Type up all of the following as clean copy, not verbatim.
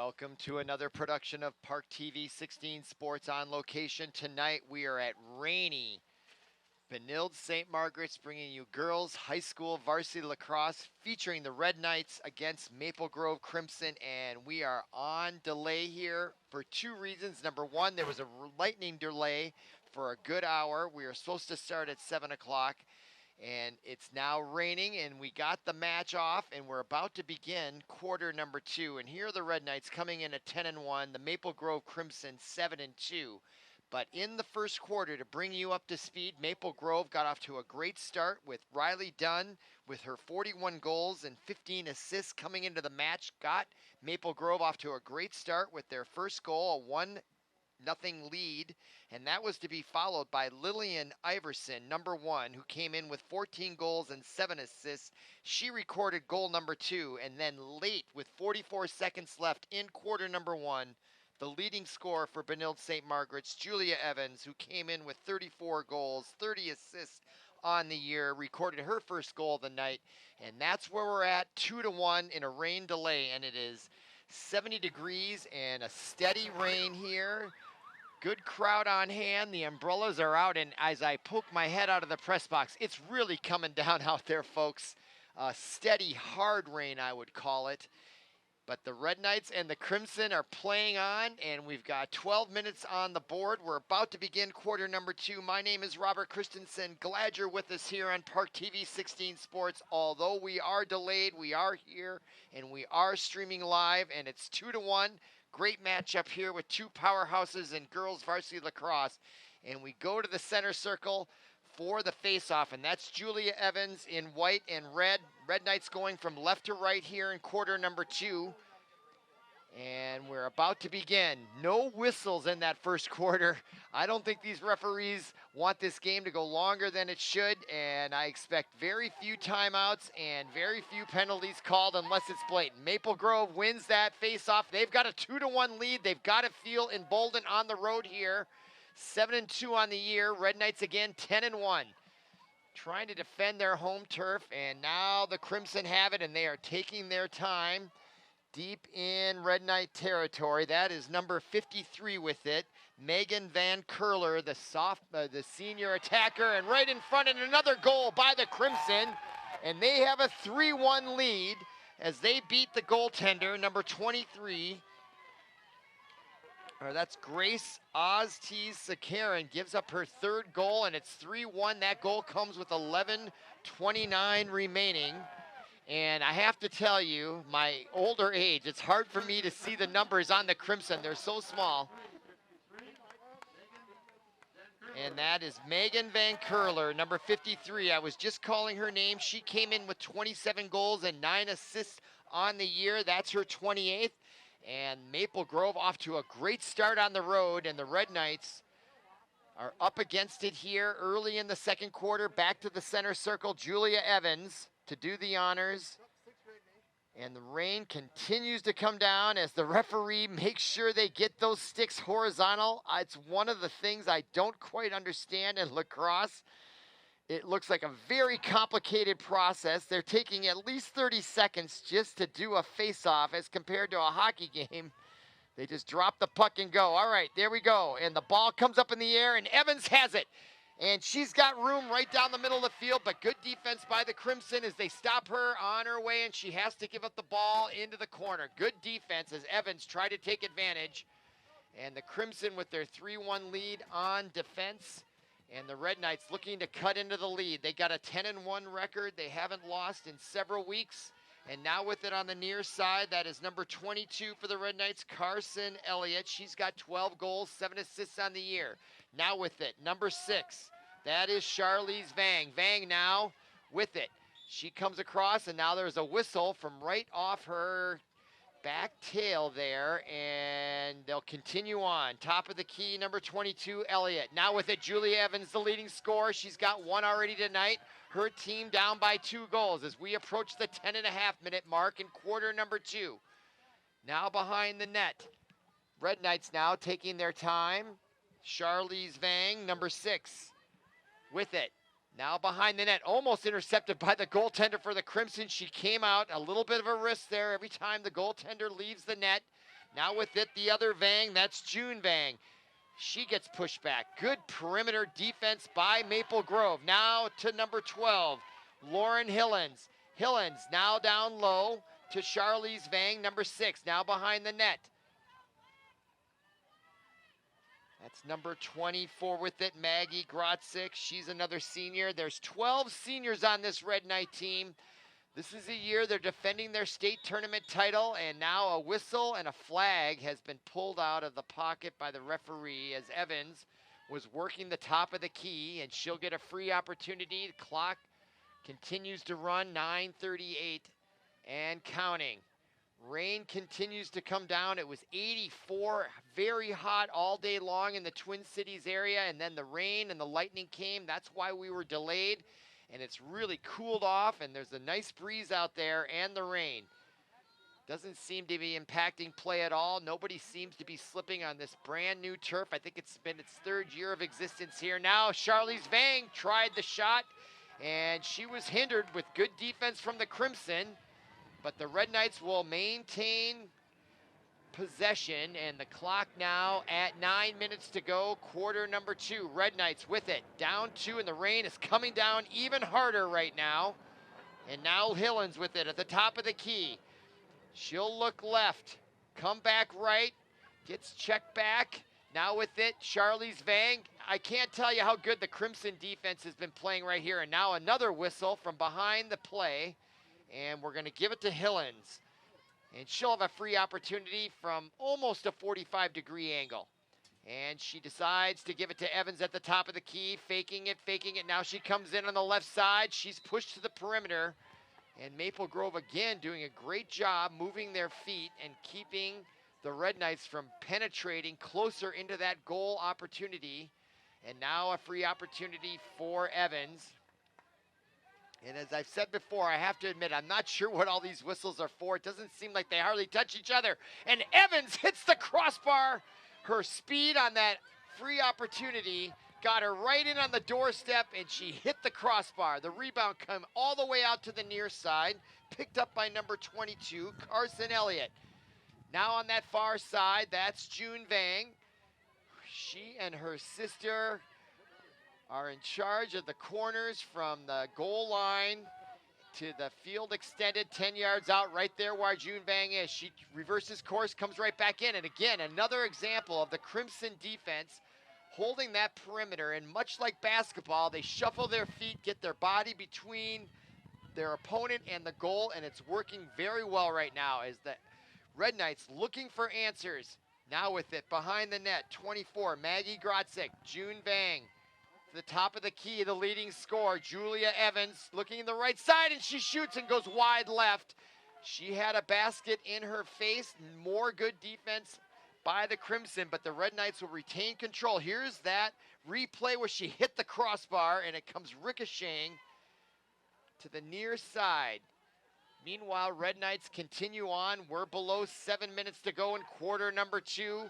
Welcome to another production of ParkTV 16 Sports on Location. Tonight we are at rainy Benilde-St. Margaret's, bringing you girls high school varsity lacrosse featuring the Red Knights against Maple Grove Crimson, and we are on delay here for two reasons. Number one, there was a lightning delay for a good hour. We were supposed to start at 7 o'clock. And it's now raining, and we got the match off, and we're about to begin quarter number 2. And here are the Red Knights coming in at 10-1, the Maple Grove Crimson 7-2. But in the first quarter, to bring you up to speed, Maple Grove got off to a great start with Riley Dunn with her 41 goals and 15 assists coming into the match. Got Maple Grove off to a great start with their first goal, a 1-0 lead, and that was to be followed by Lillian Iverson, number 1, who came in with 14 goals and 7 assists. She recorded goal number 2, and then late, with 44 seconds left in quarter number 1, the leading scorer for Benilde-St. Margaret's, Julia Evans, who came in with 34 goals, 30 assists on the year, recorded her first goal of the night, and that's where we're at, 2-1 in a rain delay, and it is 70 degrees and a steady rain here. Good crowd on hand. The umbrellas are out, and as I poke my head out of the press box, it's really coming down out there, folks. Steady, hard rain, I would call it. But the Red Knights and the Crimson are playing on, and we've got 12 minutes on the board. We're about to begin quarter number 2. My name is Robert Christensen. Glad you're with us here on ParkTV 16 Sports. Although we are delayed, we are here, and we are streaming live, and it's 2-1. Great matchup here with two powerhouses in girls varsity lacrosse. And we go to the center circle for the face-off, and that's Julia Evans in white and red. Red Knights going from left to right here in quarter number 2. And we're about to begin. No whistles in that first quarter. I don't think these referees want this game to go longer than it should, and I expect very few timeouts and very few penalties called unless it's blatant. Maple Grove wins that face-off. They've got a 2-1 lead. They've got to feel emboldened on the road here. 7-2 on the year. Red Knights again 10-1. Trying to defend their home turf, and now the Crimson have it, and they are taking their time. Deep in Red Knight territory. That is number 53 with it. Megan Van Curler, the senior attacker, and right in front, and another goal by the Crimson. And they have a 3-1 lead as they beat the goaltender, number 23. Or that's Grace Oztees-Sakaran, gives up her third goal, and it's 3-1. That goal comes with 11:29 remaining. And I have to tell you, my older age, it's hard for me to see the numbers on the Crimson. They're so small. And that is Megan Van Curler, number 53. I was just calling her name. She came in with 27 goals and 9 assists on the year. That's her 28th. And Maple Grove off to a great start on the road, and the Red Knights are up against it here early in the second quarter. Back to the center circle, Julia Evans to do the honors. And the rain continues to come down as the referee makes sure they get those sticks horizontal. It's one of the things I don't quite understand in lacrosse. It looks like a very complicated process. They're taking at least 30 seconds just to do a face-off as compared to a hockey game. They just drop the puck and go. All right, there we go. And the ball comes up in the air, and Evans has it. And she's got room right down the middle of the field, but good defense by the Crimson as they stop her on her way, and she has to give up the ball into the corner. Good defense as Evans tried to take advantage. And the Crimson with their 3-1 lead on defense. And the Red Knights looking to cut into the lead. They got a 10-1 record. They haven't lost in several weeks. And now with it on the near side, that is number 22 for the Red Knights, Carson Elliott. She's got 12 goals, 7 assists on the year. Now with it, number 6, that is Charlize Vang. Vang now with it. She comes across, and now there's a whistle from right off her back tail there, and they'll continue on. Top of the key, number 22, Elliott. Now with it, Julia Evans, the leading scorer. She's got 1 already tonight. Her team down by 2 goals as we approach the 10.5-minute mark in quarter number 2. Now behind the net. Red Knights now taking their time. Charlize Vang, number 6, with it. Now behind the net, almost intercepted by the goaltender for the Crimson. She came out, a little bit of a risk there every time the goaltender leaves the net. Now with it, the other Vang, that's June Vang. She gets pushed back. Good perimeter defense by Maple Grove. Now to number 12, Lauren Hillens. Hillens now down low to Charlize Vang, number 6, now behind the net. That's number 24 with it, Maggie Grotzik. She's another senior. There's 12 seniors on this Red Knight team. This is a year they're defending their state tournament title, and now a whistle and a flag has been pulled out of the pocket by the referee as Evans was working the top of the key, and she'll get a free opportunity. The clock continues to run, 9:38 and counting. Rain continues to come down. It was 84, very hot all day long in the Twin Cities area, and then the rain and the lightning came. That's why we were delayed. And it's really cooled off, and there's a nice breeze out there and the rain. Doesn't seem to be impacting play at all. Nobody seems to be slipping on this brand new turf. I think it's been its 3rd year of existence here. Now Charlize Vang tried the shot, and she was hindered with good defense from the Crimson, but the Red Knights will maintain possession, and the clock now at 9 minutes to go, quarter number 2. Red Knights with it, down 2, and the rain is coming down even harder right now. And now Hillens with it at the top of the key. She'll look left, come back right, gets checked back. Now with it, Charlize Vang. I can't tell you how good the Crimson defense has been playing right here. And now another whistle from behind the play, and we're going to give it to Hillens. And she'll have a free opportunity from almost a 45-degree angle. And she decides to give it to Evans at the top of the key, faking it. Now she comes in on the left side. She's pushed to the perimeter. And Maple Grove again doing a great job moving their feet and keeping the Red Knights from penetrating closer into that goal opportunity. And now a free opportunity for Evans. And as I've said before, I have to admit, I'm not sure what all these whistles are for. It doesn't seem like they hardly touch each other. And Evans hits the crossbar. Her speed on that free opportunity got her right in on the doorstep, and she hit the crossbar. The rebound came all the way out to the near side, picked up by number 22, Carson Elliott. Now on that far side, that's June Vang. She and her sister are in charge of the corners from the goal line to the field extended 10 yards out, right there where June Vang is. She reverses course, comes right back in. And again, another example of the Crimson defense holding that perimeter. And much like basketball, they shuffle their feet, get their body between their opponent and the goal, and it's working very well right now as the Red Knights looking for answers. Now with it behind the net, 24, Maggie Grotzik, June Vang. The top of the key, the leading scorer, Julia Evans, looking in the right side, and she shoots and goes wide left. She had a basket in her face. More good defense by the Crimson, but the Red Knights will retain control. Here's that replay where she hit the crossbar, and it comes ricocheting to the near side. Meanwhile, Red Knights continue on. We're below 7 minutes to go in quarter number 2.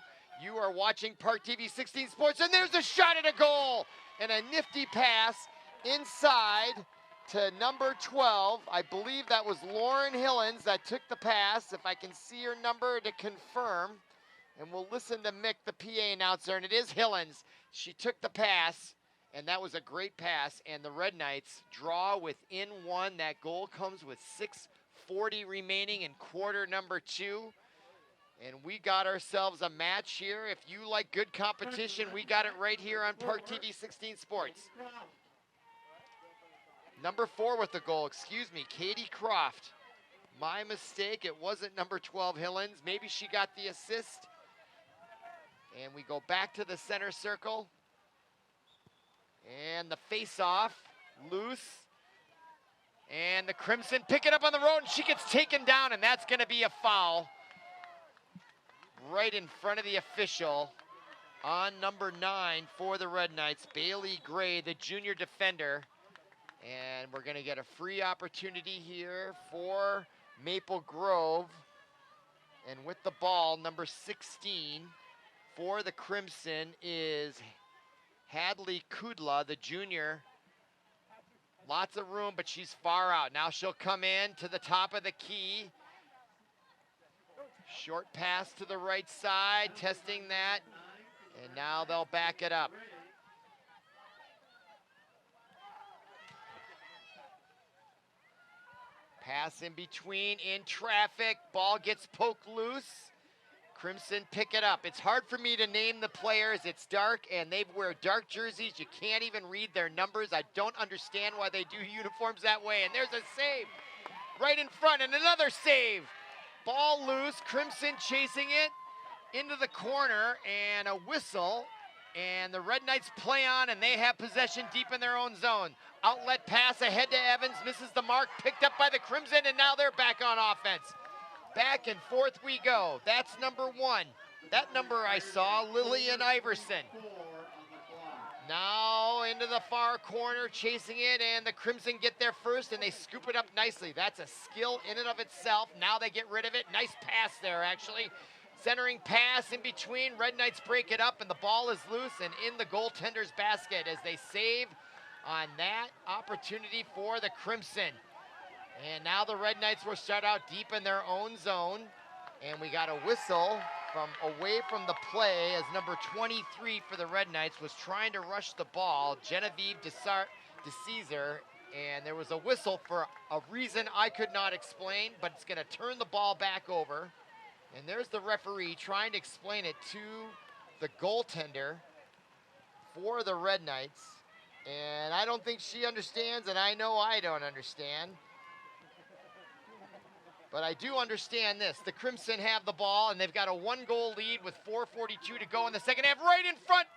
You are watching ParkTV 16 Sports, and there's a shot at a goal. And a nifty pass inside to number 12. I believe that was Lauren Hillens that took the pass. If I can see her number to confirm. And we'll listen to Mick, the PA announcer, and it is Hillens. She took the pass, and that was a great pass. And the Red Knights draw within 1. That goal comes with 6:40 remaining in quarter number 2. And we got ourselves a match here. If you like good competition, we got it right here on ParkTV 16 Sports. Number 4 with the goal, excuse me, Katie Croft. My mistake, it wasn't number 12, Hillens. Maybe she got the assist. And we go back to the center circle. And the face-off, loose. And the Crimson pick it up on the road, and she gets taken down, and that's gonna be a foul. Right in front of the official on number 9 for the Red Knights, Bailey Gray, the junior defender. And we're gonna get a free opportunity here for Maple Grove. And with the ball, number 16 for the Crimson is Hadley Kudla, the junior. Lots of room, but she's far out. Now she'll come in to the top of the key. Short pass to the right side, testing that, and now they'll back it up. Pass in between, in traffic, ball gets poked loose. Crimson pick it up. It's hard for me to name the players. It's dark, and they wear dark jerseys. You can't even read their numbers. I don't understand why they do uniforms that way. And there's a save right in front, and another save. Ball loose, Crimson chasing it into the corner, and a whistle. And the Red Knights play on, and they have possession deep in their own zone. Outlet pass ahead to Evans, misses the mark, picked up by the Crimson, and now they're back on offense. Back and forth we go. That's number 1. That number I saw, Lillian Iverson. Now into the far corner, chasing it, and the Crimson get there first, and they scoop it up nicely. That's a skill in and of itself. Now they get rid of it. Nice pass there, actually. Centering pass in between. Red Knights break it up, and the ball is loose and in the goaltender's basket as they save on that opportunity for the Crimson. And now the Red Knights will start out deep in their own zone. And we got a whistle from away from the play as number 23 for the Red Knights was trying to rush the ball, Genevieve DeCesar. And there was a whistle for a reason I could not explain, but it's going to turn the ball back over. And there's the referee trying to explain it to the goaltender for the Red Knights. And I don't think she understands, and I know I don't understand. But I do understand this. The Crimson have the ball, and they've got a 1-goal lead with 4:42 to go in the second half, right in front.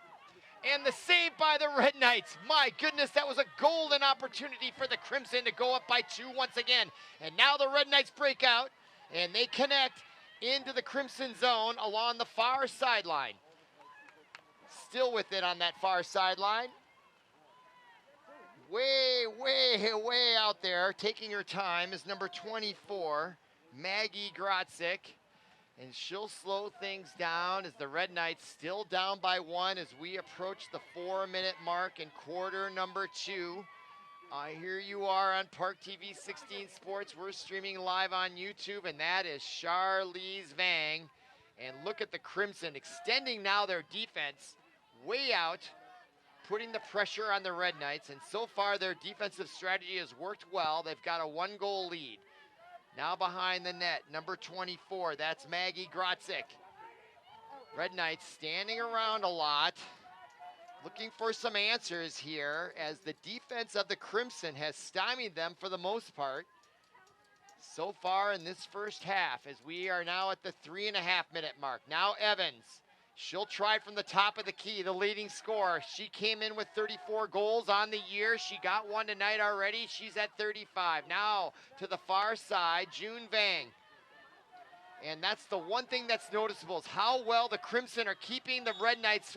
And the save by the Red Knights. My goodness, that was a golden opportunity for the Crimson to go up by 2 once again. And now the Red Knights break out, and they connect into the Crimson zone along the far sideline. Still with it on that far sideline. Way out there, taking her time, is number 24, Maggie Grotzik. And she'll slow things down as the Red Knights still down by 1 as we approach the 4-minute mark in quarter number 2. Here you are on ParkTV 16 Sports. We're streaming live on YouTube, and that is Charlize Vang. And look at the Crimson extending now their defense way out, putting the pressure on the Red Knights, and so far their defensive strategy has worked well. They've got a 1-goal lead. Now behind the net, number 24, that's Maggie Grotzik. Red Knights standing around a lot, looking for some answers here as the defense of the Crimson has stymied them for the most part so far in this first half, as we are now at the 3.5-minute mark. Now Evans. She'll try from the top of the key, the leading scorer. She came in with 34 goals on the year. She got one tonight already. She's at 35. Now to the far side, June Vang. And that's the one thing that's noticeable is how well the Crimson are keeping the Red Knights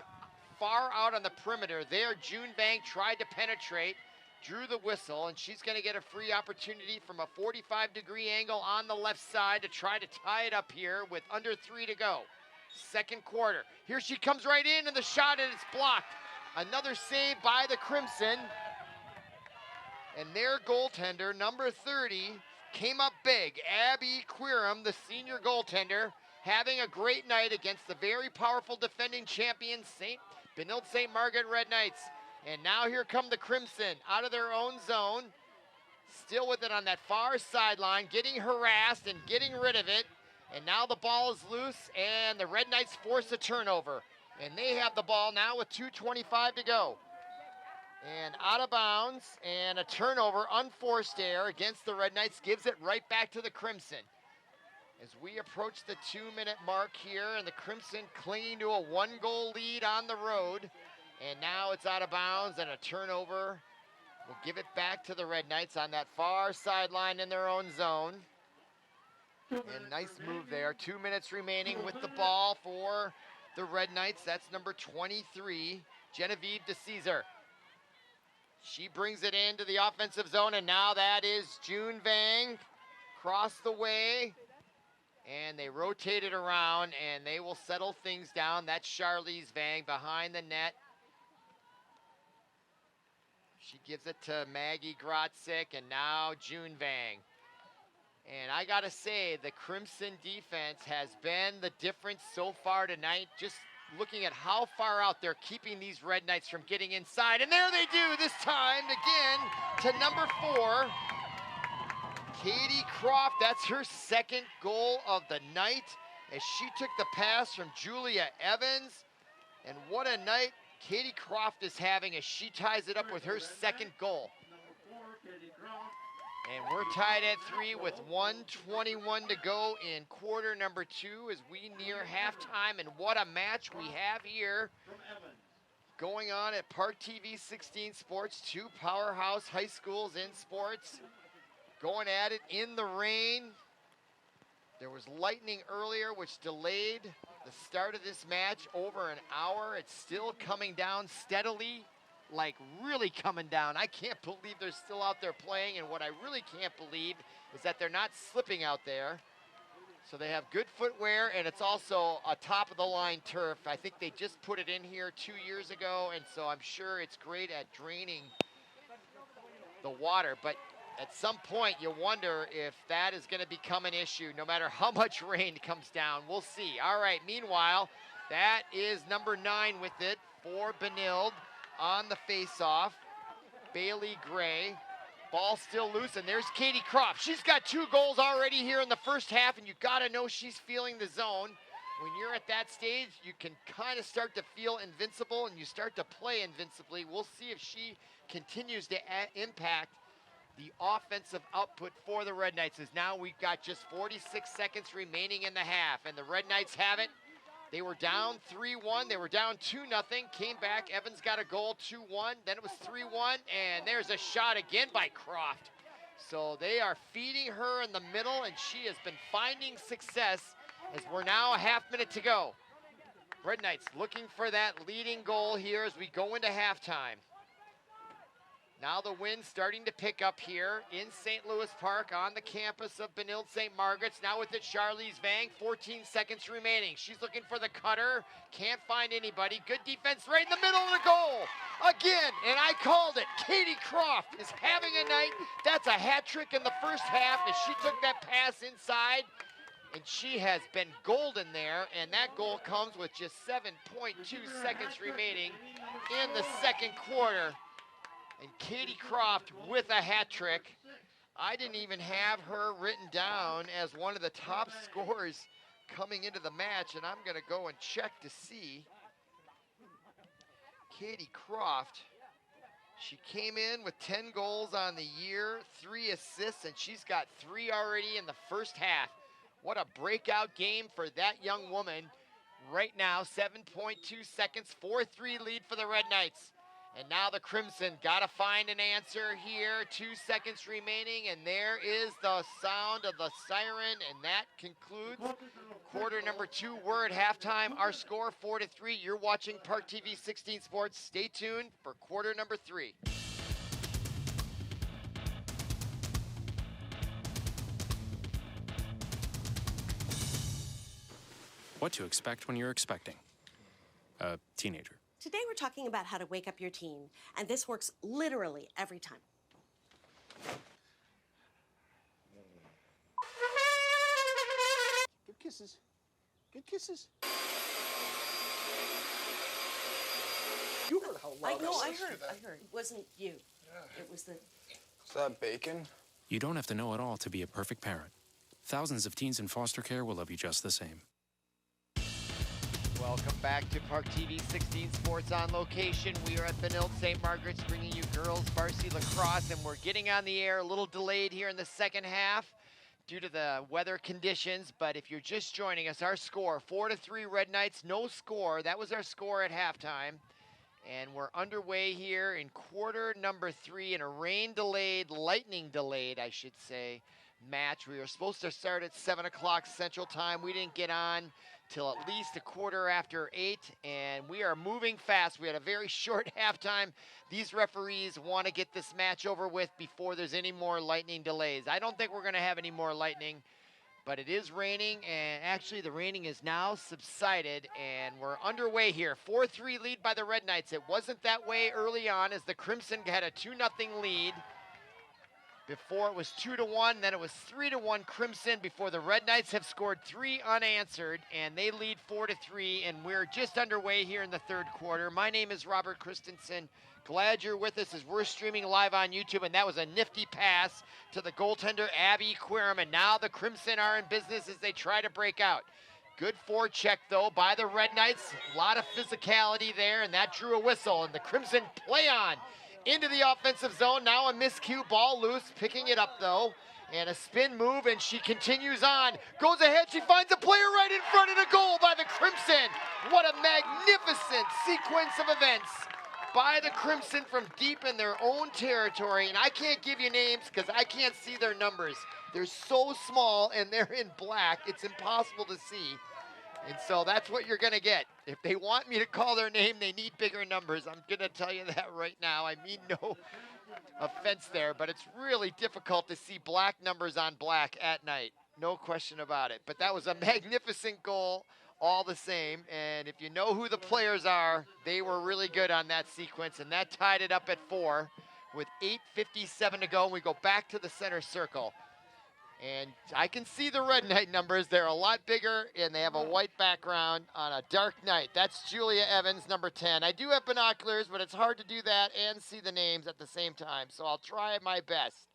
far out on the perimeter. There, June Vang tried to penetrate, drew the whistle, and she's going to get a free opportunity from a 45-degree angle on the left side to try to tie it up here with under 3 to go. Second quarter. Here she comes right in, and the shot, and it's blocked. Another save by the Crimson. And their goaltender, number 30, came up big. Abby Quirum, the senior goaltender, having a great night against the very powerful defending champion, Benilde-St. Margaret Red Knights. And now here come the Crimson out of their own zone. Still with it on that far sideline, getting harassed and getting rid of it. And now the ball is loose, and the Red Knights force a turnover. And they have the ball now with 2:25 to go. And out of bounds, and a turnover, unforced error against the Red Knights, gives it right back to the Crimson. As we approach the 2-minute mark here, and the Crimson clinging to a 1-goal lead on the road. And now it's out of bounds, and a turnover will give it back to the Red Knights on that far sideline in their own zone. And nice move there. 2 minutes remaining with the ball for the Red Knights. That's number 23, Genevieve DeCesar. She brings it into the offensive zone, and now that is June Vang. Cross the way, and they rotate it around, and they will settle things down. That's Charlize Vang behind the net. She gives it to Maggie Grotzik, and now June Vang. And I gotta say, the Crimson defense has been the difference so far tonight. Just looking at how far out they're keeping these Red Knights from getting inside. And there they do this time again to number 4. Katie Croft, that's her second goal of the night as she took the pass from Julia Evans. And what a night Katie Croft is having as she ties it up with her second goal. And we're tied at 3 with 1:21 to go in quarter number 2 as we near halftime. And what a match we have here going on at ParkTV 16 Sports. 2 powerhouse high schools in sports going at it in the rain. There was lightning earlier which delayed the start of this match over an hour. It's still coming down steadily. Like really coming down. I can't believe they're still out there playing, and what I really can't believe is that they're not slipping out there. So they have good footwear, and it's also a top of the line turf. I think they just put it in here 2 years ago, and so I'm sure it's great at draining the water. But at some point you wonder if that is going to become an issue no matter how much rain comes down. We'll see. All right, meanwhile, that is number 9 with it for Benilde. On the face-off, Bailey Gray. Ball still loose, and there's Katie Croft. She's got 2 goals already here in the first half, and you gotta know she's feeling the zone. When you're at that stage, you can kind of start to feel invincible, and you start to play invincibly. We'll see if she continues to impact the offensive output for the Red Knights, as now we've got just 46 seconds remaining in the half, and the Red Knights have it. They were down 3-1. They were down 2-0. Came back. Evans got a goal, 2-1. Then it was 3-1. And there's a shot again by Croft. So they are feeding her in the middle, and she has been finding success as we're now a half minute to go. Red Knights looking for that leading goal here as we go into halftime. Now the wind starting to pick up here in St. Louis Park on the campus of Benilde-St. Margaret's. Now with it, Charlize Vang, 14 seconds remaining. She's looking for the cutter, can't find anybody. Good defense right in the middle of the goal. Again, and I called it. Katie Croft is having a night. That's a hat trick in the first half as she took that pass inside. And she has been golden there, and that goal comes with just 7.2 seconds remaining in the second quarter. And Katie Croft with a hat trick. I didn't even have her written down as one of the top scorers coming into the match, and I'm gonna go and check to see. Katie Croft, she came in with 10 goals on the year, 3 assists, and she's got 3 already in the first half. What a breakout game for that young woman. Right now, 7.2 seconds, 4-3 lead for the Red Knights. And now the Crimson got to find an answer here. 2 seconds remaining, and there is the sound of the siren, and that concludes quarter number 2. We're at halftime. Our score 4-3. You're watching ParkTV 16 Sports. Stay tuned for quarter number 3. What to expect when you're expecting a teenager. Today we're talking about how to wake up your teen, and this works literally every time. Good kisses. Good kisses. You heard how loud I heard. It wasn't you. Yeah. It was the... Is that bacon? You don't have to know it all to be a perfect parent. Thousands of teens in foster care will love you just the same. Welcome back to ParkTV 16 Sports on location. We are at Benilde-St. Margaret's bringing you girls varsity lacrosse, and we're getting on the air a little delayed here in the second half due to the weather conditions. But if you're just joining us, our score 4-3 Red Knights, no score. That was our score at halftime. And we're underway here in quarter number 3 in a rain-delayed, lightning-delayed, I should say, match. We were supposed to start at 7 o'clock Central Time. We didn't get on till at least a quarter after 8, and we are moving fast. We had a very short halftime. These referees want to get this match over with before there's any more lightning delays. I don't think we're going to have any more lightning, but it is raining, and actually the raining is now subsided, and we're underway here. 4-3 lead by the Red Knights. It wasn't that way early on as the Crimson had a 2-0 lead. Before it was 2-1, then it was 3-1 Crimson before the Red Knights have scored 3 unanswered, and they lead 4-3, and we're just underway here in the third quarter. My name is Robert Christensen. Glad you're with us as we're streaming live on YouTube, and that was a nifty pass to the goaltender, Abby Querim, and now the Crimson are in business as they try to break out. Good forecheck, though, by the Red Knights. A lot of physicality there, and that drew a whistle, and the Crimson play on into the offensive zone. Now a miscue, ball loose, picking it up, though, and a spin move, and she continues on. Goes ahead, she finds a player right in front of the goal by the Crimson. What a magnificent sequence of events by the Crimson from deep in their own territory, and I can't give you names because I can't see their numbers. They're so small and they're in black, it's impossible to see. And so that's what you're gonna get. If they want me to call their name, they need bigger numbers. I'm gonna tell you that right now. I mean no offense there, but it's really difficult to see black numbers on black at night. No question about it. But that was a magnificent goal all the same. And if you know who the players are, they were really good on that sequence. And that tied it up at 4 with 8:57 to go. And we go back to the center circle. And I can see the Red Knight numbers. They're a lot bigger, and they have a white background on a dark night. That's Julia Evans, number 10. I do have binoculars, but it's hard to do that and see the names at the same time, so I'll try my best.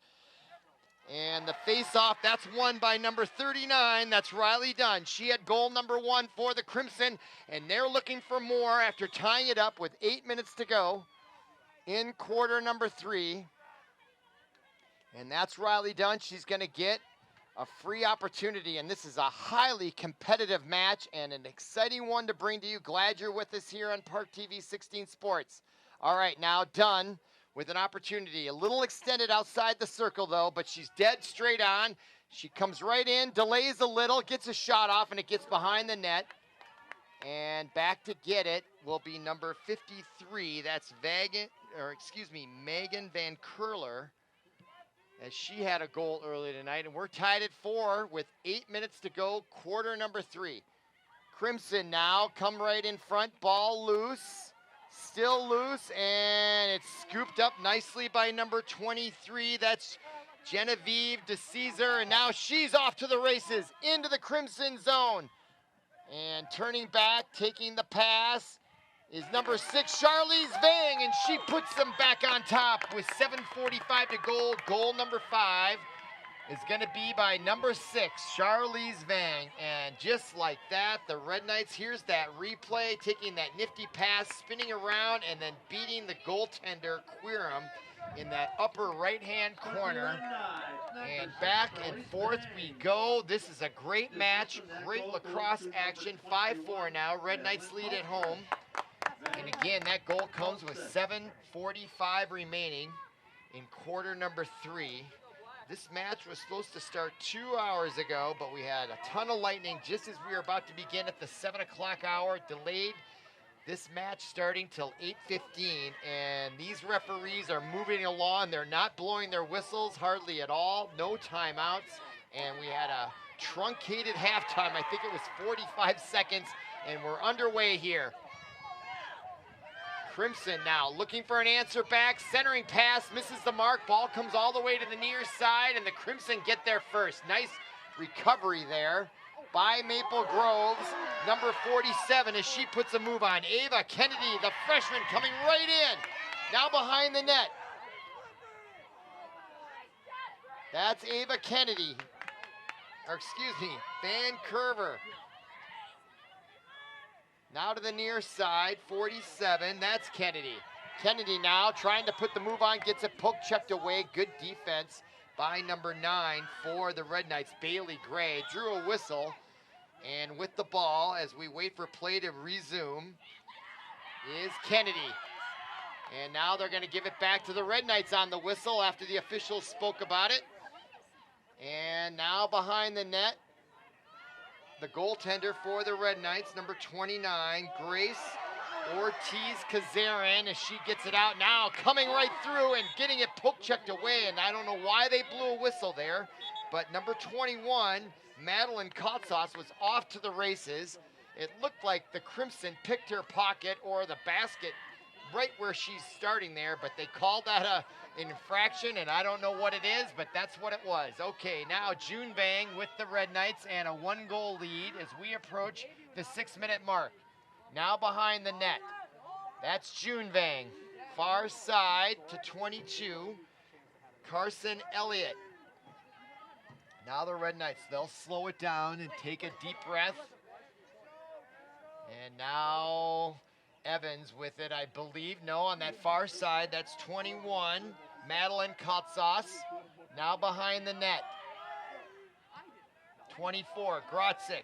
And the face-off, that's won by number 39. That's Riley Dunn. She had goal number 1 for the Crimson, and they're looking for more after tying it up with 8 minutes to go in quarter number 3. And that's Riley Dunn. She's going to get a free opportunity, and this is a highly competitive match and an exciting one to bring to you. Glad you're with us here on ParkTV 16 Sports. All right, now Dunn with an opportunity. A little extended outside the circle, though, but she's dead straight on. She comes right in, delays a little, gets a shot off, and it gets behind the net. And back to get it will be number 53. That's Megan Van Curler, as she had a goal early tonight, and we're tied at 4 with 8 minutes to go, quarter number 3. Crimson now come right in front, ball loose, still loose, and it's scooped up nicely by number 23. That's Genevieve DeCesar, and now she's off to the races into the Crimson zone. And turning back, taking the pass, is number 6, Charlize Vang, and she puts them back on top with 7:45 to go. Goal number 5 is going to be by number 6, Charlize Vang. And just like that, the Red Knights, here's that replay, taking that nifty pass, spinning around, and then beating the goaltender, Querim, in that upper right-hand corner. And back and forth we go. This is a great match, great lacrosse action. 5-4 now, Red Knights lead at home. And again, that goal comes with 7:45 remaining in quarter number 3. This match was supposed to start 2 hours ago, but we had a ton of lightning just as we were about to begin at the 7 o'clock hour. Delayed this match starting till 8:15, and these referees are moving along. They're not blowing their whistles hardly at all. No timeouts, and we had a truncated halftime. I think it was 45 seconds, and we're underway here. Crimson now looking for an answer back. Centering pass, misses the mark. Ball comes all the way to the near side, and the Crimson get there first. Nice recovery there by Maple Grove's number 47 as she puts a move on. Ava Kennedy, the freshman, coming right in. Now behind the net. That's Ava Kennedy. Van Curver. Now to the near side, 47, that's Kennedy. Kennedy now trying to put the move on, gets it poke checked away. Good defense by number 9 for the Red Knights, Bailey Gray. Drew a whistle, and with the ball, as we wait for play to resume, is Kennedy. And now they're gonna give it back to the Red Knights on the whistle after the officials spoke about it. And now behind the net, the goaltender for the Red Knights, number 29, Grace Ortiz-Kazarin, as she gets it out now, coming right through and getting it poke checked away. And I don't know why they blew a whistle there, but number 21, Madeline Kotsas, was off to the races. It looked like the Crimson picked her pocket or the basket right where she's starting there, but they called that a infraction, and I don't know what it is, but that's what it was. Okay, now June Vang with the Red Knights and a 1-goal lead as we approach the 6-minute mark. Now behind the net. That's June Vang. Far side to 22. Carson Elliott. Now the Red Knights, they'll slow it down and take a deep breath. And now Evans with it, I believe. No, on that far side, that's 21. Madeline Kotsas, now behind the net. 24, Grotzik.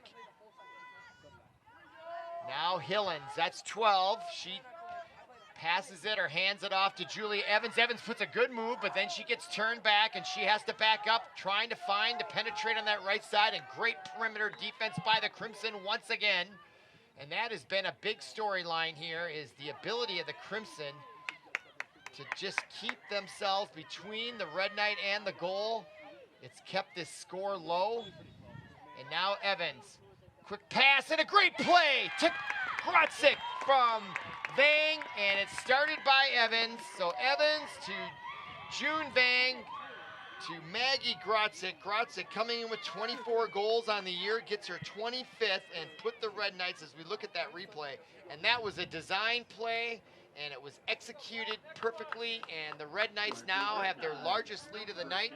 Now Hillens, that's 12. She passes it or hands it off to Julie Evans. Evans puts a good move, but then she gets turned back and she has to back up, trying to penetrate on that right side, and great perimeter defense by the Crimson once again. And that has been a big storyline here, is the ability of the Crimson to just keep themselves between the Red Knight and the goal. It's kept this score low. And now Evans, quick pass and a great play to Grotzik from Vang, and it started by Evans. So Evans to June Vang to Maggie Grotzik. Grotzik coming in with 24 goals on the year, gets her 25th, and put the Red Knights, as we look at that replay, and that was a design play, and it was executed perfectly, and the Red Knights now have their largest lead of the night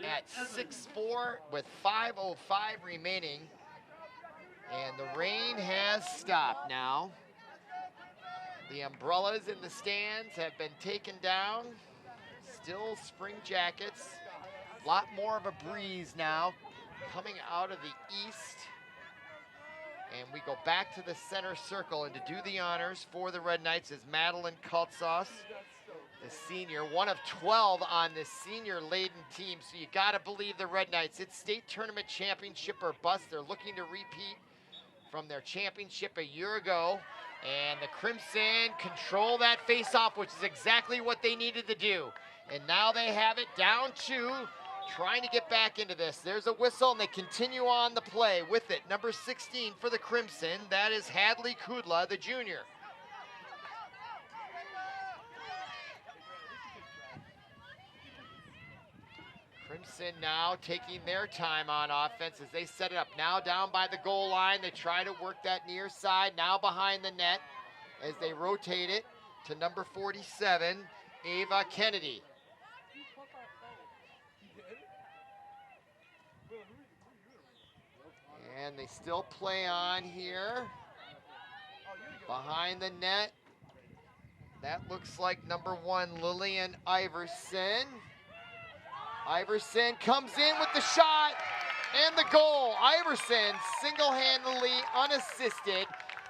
at 6-4 with 5:05 remaining, and the rain has stopped now. The umbrellas in the stands have been taken down. Still spring jackets. A lot more of a breeze now coming out of the east. And we go back to the center circle, and to do the honors for the Red Knights is Madeline Kaltsas, the senior, one of 12 on this senior-laden team. So you got to believe the Red Knights. It's state tournament championship or bust. They're looking to repeat from their championship a year ago. And the Crimson control that face-off, which is exactly what they needed to do. And now they have it down to trying to get back into this. There's a whistle, and they continue on the play with it. Number 16 for the Crimson, that is Hadley Kudla, the junior. Crimson now taking their time on offense as they set it up. Now down by the goal line, they try to work that near side. Now behind the net as they rotate it to number 47, Ava Kennedy. And they still play on here. Behind the net, that looks like number 1, Lillian Iverson. Iverson comes in with the shot and the goal. Iverson single-handedly unassisted.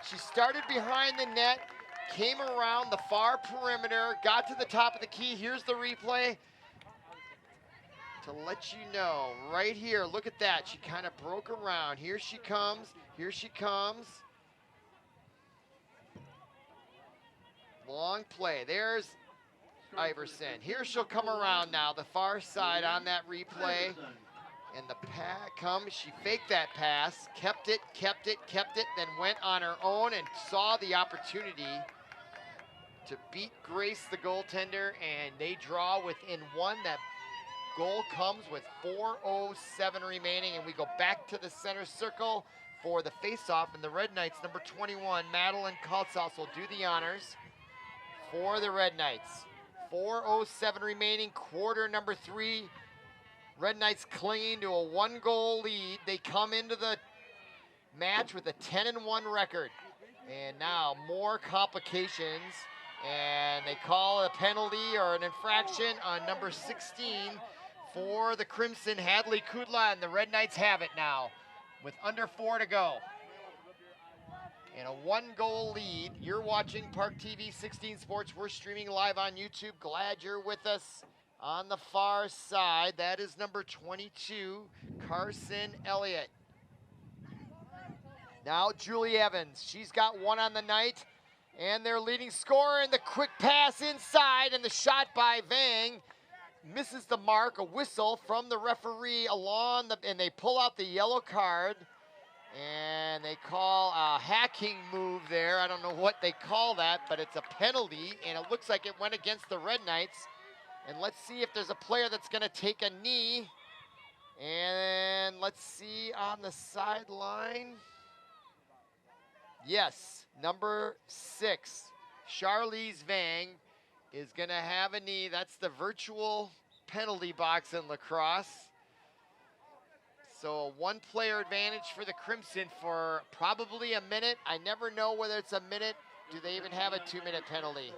She started behind the net, came around the far perimeter, got to the top of the key. Here's the replay to let you know. Right here, look at that. She kind of broke around. Here she comes. Here she comes. Long play. There's Iverson. Here she'll come around now, the far side on that replay. And the pass comes, she faked that pass, kept it, then went on her own and saw the opportunity to beat Grace, the goaltender, and they draw within one. That goal comes with 4:07 remaining, and we go back to the center circle for the face-off, and the Red Knights, number 21, Madeline Kaltsas, will do the honors for the Red Knights. 4:07 remaining, quarter number 3. Red Knights clinging to a 1-goal lead. They come into the match with a 10-1 record. And now more complications. And they call a penalty or an infraction on number 16 for the Crimson, Hadley Kudla, and the Red Knights have it now with under 4 to go. And a 1-goal lead. You're watching ParkTV 16 Sports. We're streaming live on YouTube. Glad you're with us. On the far side, that is number 22, Carson Elliott. Now Julie Evans. She's got 1 on the night. And their leading scorer, and the quick pass inside, and the shot by Vang misses the mark. A whistle from the referee and they pull out the yellow card. And they call a hacking move there. I don't know what they call that, but it's a penalty, and it looks like it went against the Red Knights. And let's see if there's a player that's going to take a knee. And let's see on the sideline. Yes, number 6, Charlize Vang is going to have a knee. That's the virtual penalty box in lacrosse. So a 1-player advantage for the Crimson for probably a minute. I never know whether it's a minute. Do they even have a 2-minute penalty?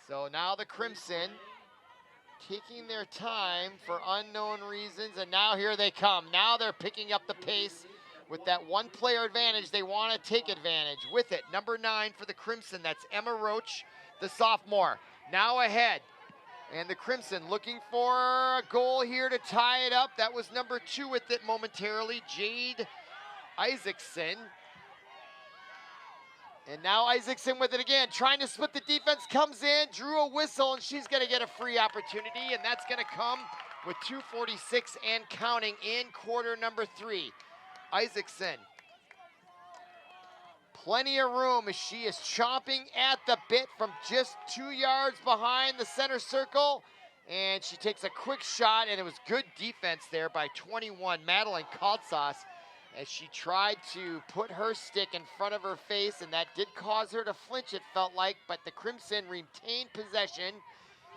So now the Crimson taking their time for unknown reasons, and now here they come. Now they're picking up the pace with that 1-player advantage. They want to take advantage with it. Number 9 for the Crimson, that's Emma Roach, the sophomore. Now ahead. And the Crimson looking for a goal here to tie it up. That was number 2 with it momentarily, Jade Isaacson. And now Isaacson with it again, trying to split the defense, comes in, drew a whistle, and she's gonna get a free opportunity, and that's gonna come with 2:46 and counting in quarter number 3. Isaacson. Plenty of room as she is chomping at the bit from just 2 yards behind the center circle. And she takes a quick shot, and it was good defense there by 21, Madeline Kaltsas, as she tried to put her stick in front of her face, and that did cause her to flinch, it felt like, but the Crimson retained possession.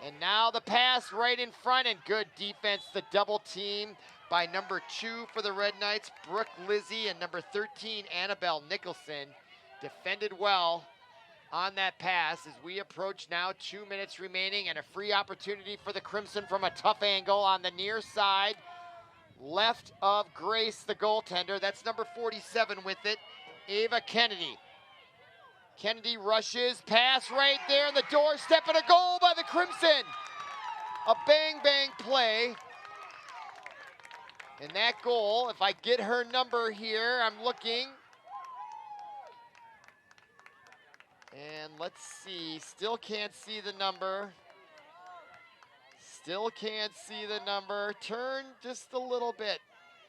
And now the pass right in front, and good defense, the double team by number 2 for the Red Knights, Brooke Lizzie, and number 13, Annabelle Nicholson. Defended well on that pass as we approach now 2 minutes remaining, and a free opportunity for the Crimson from a tough angle on the near side. Left of Grace, the goaltender. That's number 47 with it, Ava Kennedy. Kennedy rushes, pass right there in the doorstep, and a goal by the Crimson. A bang-bang play. And that goal, if I get her number here, I'm looking. And let's see, still can't see the number. Still can't see the number. Turn just a little bit.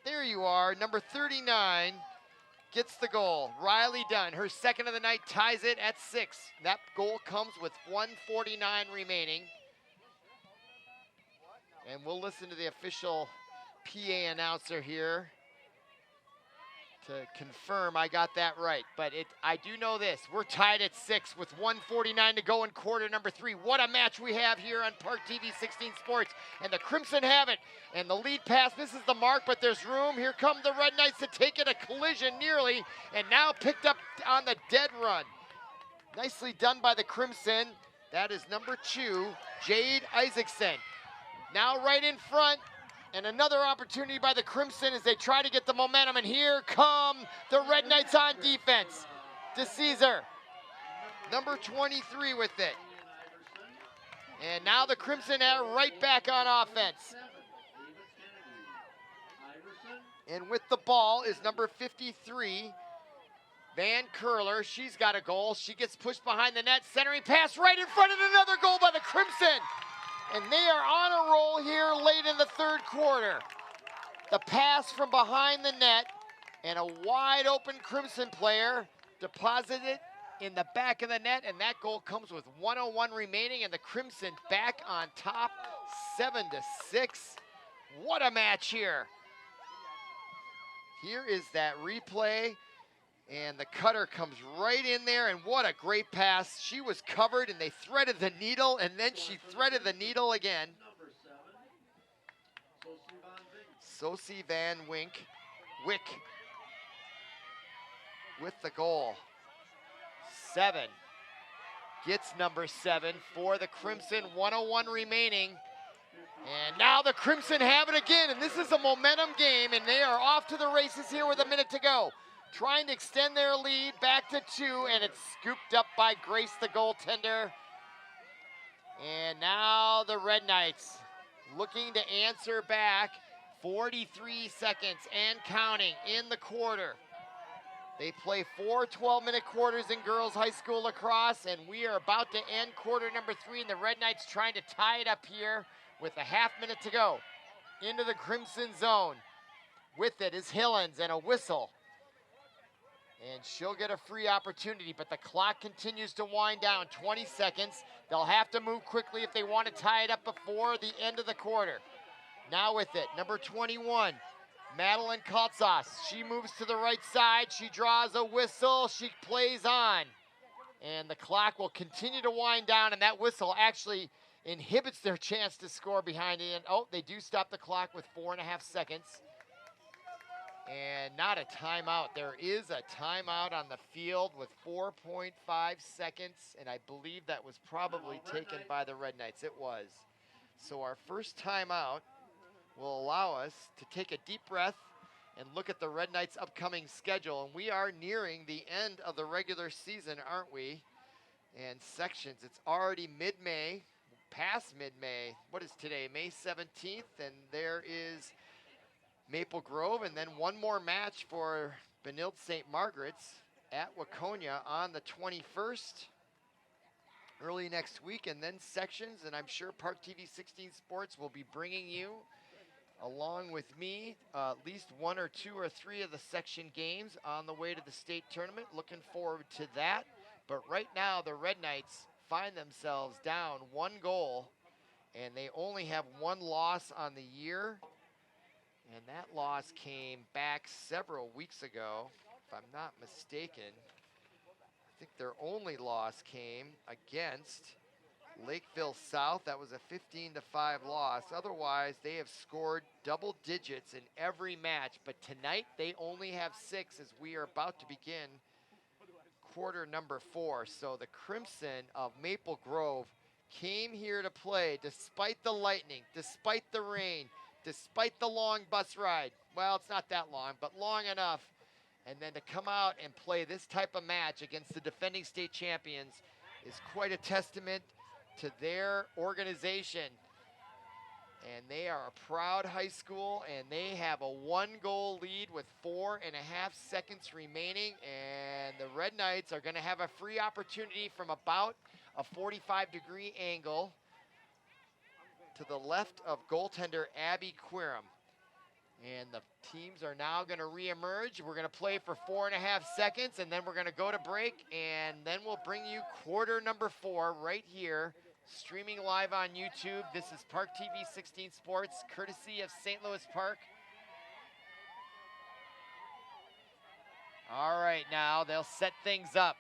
There you are, number 39 gets the goal. Riley Dunn, her second of the night, ties it at 6. That goal comes with 1:49 remaining. And we'll listen to the official PA announcer here to confirm I got that right. But I do know this, we're tied at 6 with 1:49 to go in quarter number 3. What a match we have here on ParkTV 16 Sports. And the Crimson have it. And the lead pass misses the mark, but there's room. Here come the Red Knights to take it, a collision nearly, and now picked up on the dead run. Nicely done by the Crimson. That is number 2, Jade Isaacson. Now right in front. And another opportunity by the Crimson as they try to get the momentum. And here come the Red Knights on defense. DeCesar, number 23 with it. And now the Crimson are right back on offense. And with the ball is number 53, Van Curler. She's got a goal. She gets pushed behind the net. Centering pass right in front of another goal by the Crimson. And they are on a roll here late in the 3rd quarter. The pass from behind the net, and a wide open Crimson player deposited in the back of the net, and that goal comes with 1:01 remaining, and the Crimson back on top, 7-6. What a match here. Here is that replay. And the cutter comes right in there, and what a great pass. She was covered, and they threaded the needle, and then she threaded the needle again. Sosie Van Wick with the goal. 7 gets number 7 for the Crimson, 1:01 remaining. And now the Crimson have it again, and this is a momentum game, and they are off to the races here with a minute to go. Trying to extend their lead back to 2, and it's scooped up by Grace, the goaltender. And now the Red Knights looking to answer back. 43 seconds and counting in the quarter. They play 4 12-minute quarters in girls high school lacrosse, and we are about to end quarter number 3, and the Red Knights trying to tie it up here with a half minute to go into the Crimson zone. With it is Hillens and a whistle. And she'll get a free opportunity, but the clock continues to wind down. 20 seconds. They'll have to move quickly if they want to tie it up before the end of the quarter. Now with it, number 21, Madeline Kaltsas. She moves to the right side. She draws a whistle. She plays on. And the clock will continue to wind down, and that whistle actually inhibits their chance to score behind it. And, oh, they do stop the clock with 4.5 seconds. And not a timeout. There is a timeout on the field with 4.5 seconds, and I believe that was probably taken by the Red Knights. It was. So our first timeout will allow us to take a deep breath and look at the Red Knights' upcoming schedule. And we are nearing the end of the regular season, aren't we? And sections, it's already mid-May, past mid-May. What is today, May 17th? And there is Maple Grove, and then one more match for Benilde-St. Margaret's at Waconia on the 21st, early next week, and then sections, and I'm sure ParkTV 16 Sports will be bringing you, along with me, at least 1 or 2 or 3 of the section games on the way to the state tournament. Looking forward to that, but right now the Red Knights find themselves down 1 goal, and they only have 1 loss on the year. And that loss came back several weeks ago, if I'm not mistaken. I think their only loss came against Lakeville South. That was a 15-5 loss. Otherwise, they have scored double digits in every match. But tonight, they only have 6 as we are about to begin quarter number 4. So the Crimson of Maple Grove came here to play despite the lightning, despite the rain, despite the long bus ride. Well, it's not that long, but long enough. And then to come out and play this type of match against the defending state champions is quite a testament to their organization. And they are a proud high school, and they have a 1-goal lead with 4.5 seconds remaining. And the Red Knights are going to have a free opportunity from about a 45-degree angle to the left of goaltender Abby Quirum. And the teams are now going to reemerge. We're going to play for 4.5 seconds, and then we're going to go to break, and then we'll bring you quarter number 4 right here, streaming live on YouTube. This is ParkTV 16 Sports, courtesy of St. Louis Park. All right, now they'll set things up.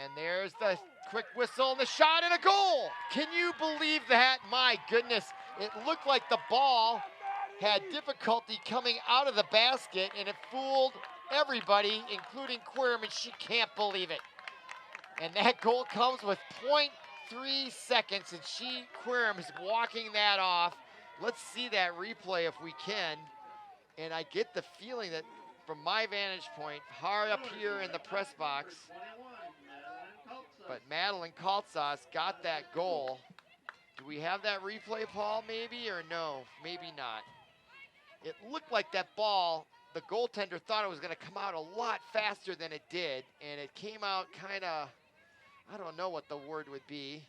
And there's the quick whistle, and the shot, and a goal. Can you believe that? My goodness, it looked like the ball had difficulty coming out of the basket, and it fooled everybody, including Quirm, and she can't believe it. And that goal comes with 0.3 seconds, and Quirm, is walking that off. Let's see that replay if we can. And I get the feeling that from my vantage point, high up here in the press box, but Madeline Kaltsas got that goal. Do we have that replay, Paul, maybe, or no? Maybe not. It looked like that ball, the goaltender thought it was going to come out a lot faster than it did, and it came out kind of, I don't know what the word would be,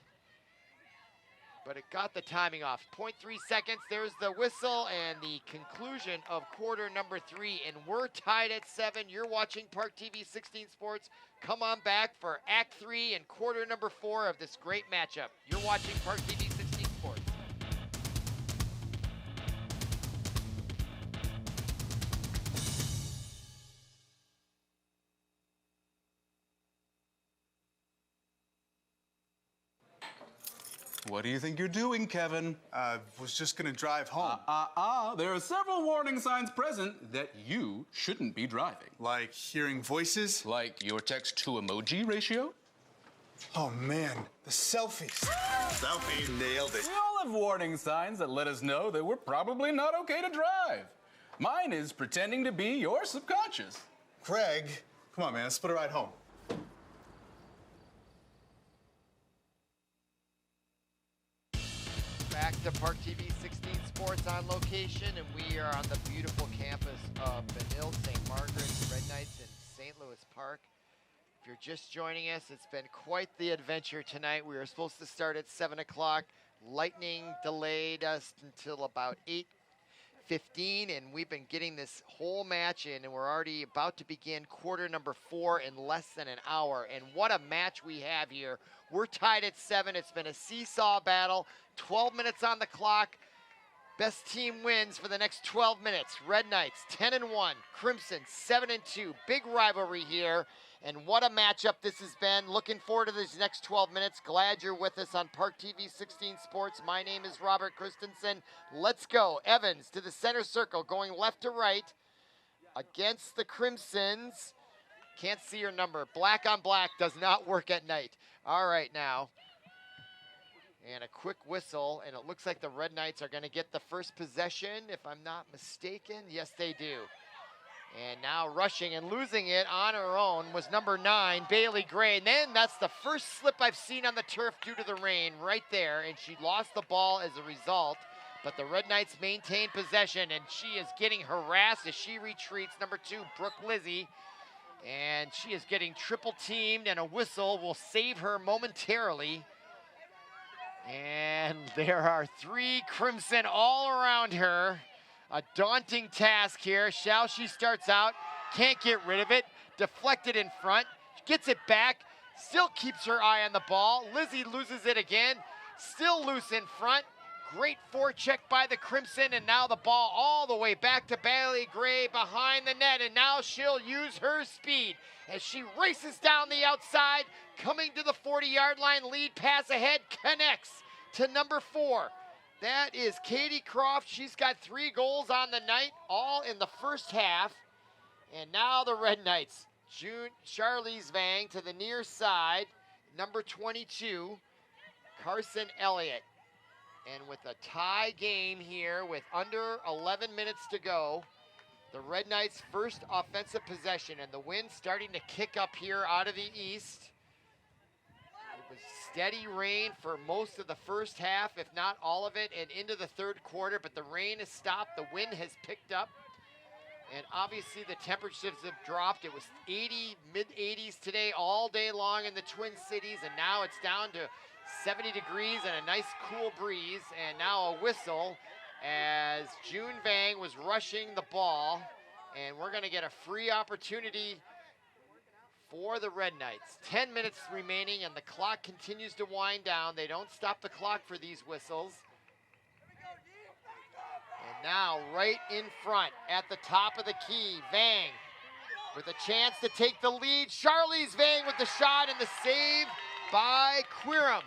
but it got the timing off. 0.3 seconds, there's the whistle and the conclusion of quarter number 3, and we're tied at 7. You're watching ParkTV 16 Sports. Come on back for Act 3 and quarter number 4 of this great matchup. You're watching ParkTV 16 Sports. What do you think you're doing, Kevin? Was just gonna drive home. There are several warning signs present that you shouldn't be driving. Like hearing voices? Like your text-to-emoji ratio? Oh man, the selfies. Selfie nailed it. We all have warning signs that let us know that we're probably not okay to drive. Mine is pretending to be your subconscious. Craig, come on man, let's put a ride home. Back to ParkTV 16 Sports on location, and we are on the beautiful campus of Benilde-St. Margaret's Red Knights in St. Louis Park. If you're just joining us, it's been quite the adventure tonight. We were supposed to start at 7 o'clock. Lightning delayed us until about 8:15, and we've been getting this whole match in, and we're already about to begin quarter number 4 in less than an hour. And what a match we have here. We're tied at 7. It's been a seesaw battle. 12 minutes on the clock. Best team wins for the next 12 minutes. Red Knights 10-1, Crimson 7-2. Big rivalry here. And what a matchup this has been. Looking forward to these next 12 minutes. Glad you're with us on ParkTV 16 Sports. My name is Robert Christensen. Let's go. Evans to the center circle, going left to right against the Crimsons. Can't see your number. Black on black does not work at night. All right, now. And a quick whistle, and it looks like the Red Knights are going to get the first possession, if I'm not mistaken. Yes, they do. And now rushing and losing it on her own was number 9, Bailey Gray. And then that's the first slip I've seen on the turf due to the rain right there. And she lost the ball as a result. But the Red Knights maintain possession, and she is getting harassed as she retreats. Number 2, Brooke Lizzie. And she is getting triple teamed, and a whistle will save her momentarily. And there are 3 Crimson all around her. A daunting task here. She starts out, can't get rid of it. Deflected in front, gets it back, still keeps her eye on the ball. Lizzie loses it again, still loose in front. Great forecheck by the Crimson, and now the ball all the way back to Bailey Gray behind the net, and now she'll use her speed as she races down the outside, coming to the 40-yard line. Lead pass ahead, connects to number 4. That is Katie Croft. She's got 3 goals on the night, all in the first half. And now the Red Knights. Charlize Vang to the near side, number 22, Carson Elliott. And with a tie game here with under 11 minutes to go, the Red Knights' first offensive possession, and the wind starting to kick up here out of the east. It was steady rain for most of the first half, if not all of it, and into the third quarter, but the rain has stopped, the wind has picked up, and obviously the temperatures have dropped. It was 80, mid-80s today all day long in the Twin Cities, and now it's down to 70 degrees and a nice cool breeze, and now a whistle as June Vang was rushing the ball, and we're going to get a free opportunity for the Red Knights. 10 minutes remaining, and the clock continues to wind down. They don't stop the clock for these whistles. And now right in front at the top of the key, Vang with a chance to take the lead. Charlize Vang with the shot and the save by Quirum.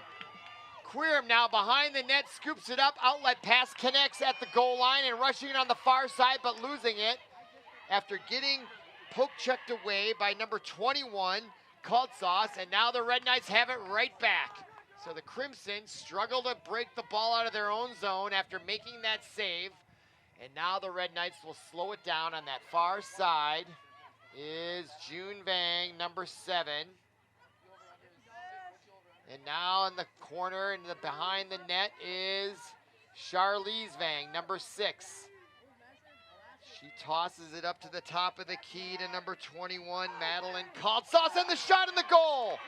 Quirum now behind the net, scoops it up, outlet pass connects at the goal line and rushing it on the far side, but losing it after getting poke checked away by number 21, Kaltsas, and now the Red Knights have it right back. So the Crimson struggle to break the ball out of their own zone after making that save, and now the Red Knights will slow it down on that far side is June Vang, number 7. And now in the corner and behind the net is Charlize Vang, number 6. She tosses it up to the top of the key to number 21, Madeline Kaltsas, and the shot in the goal.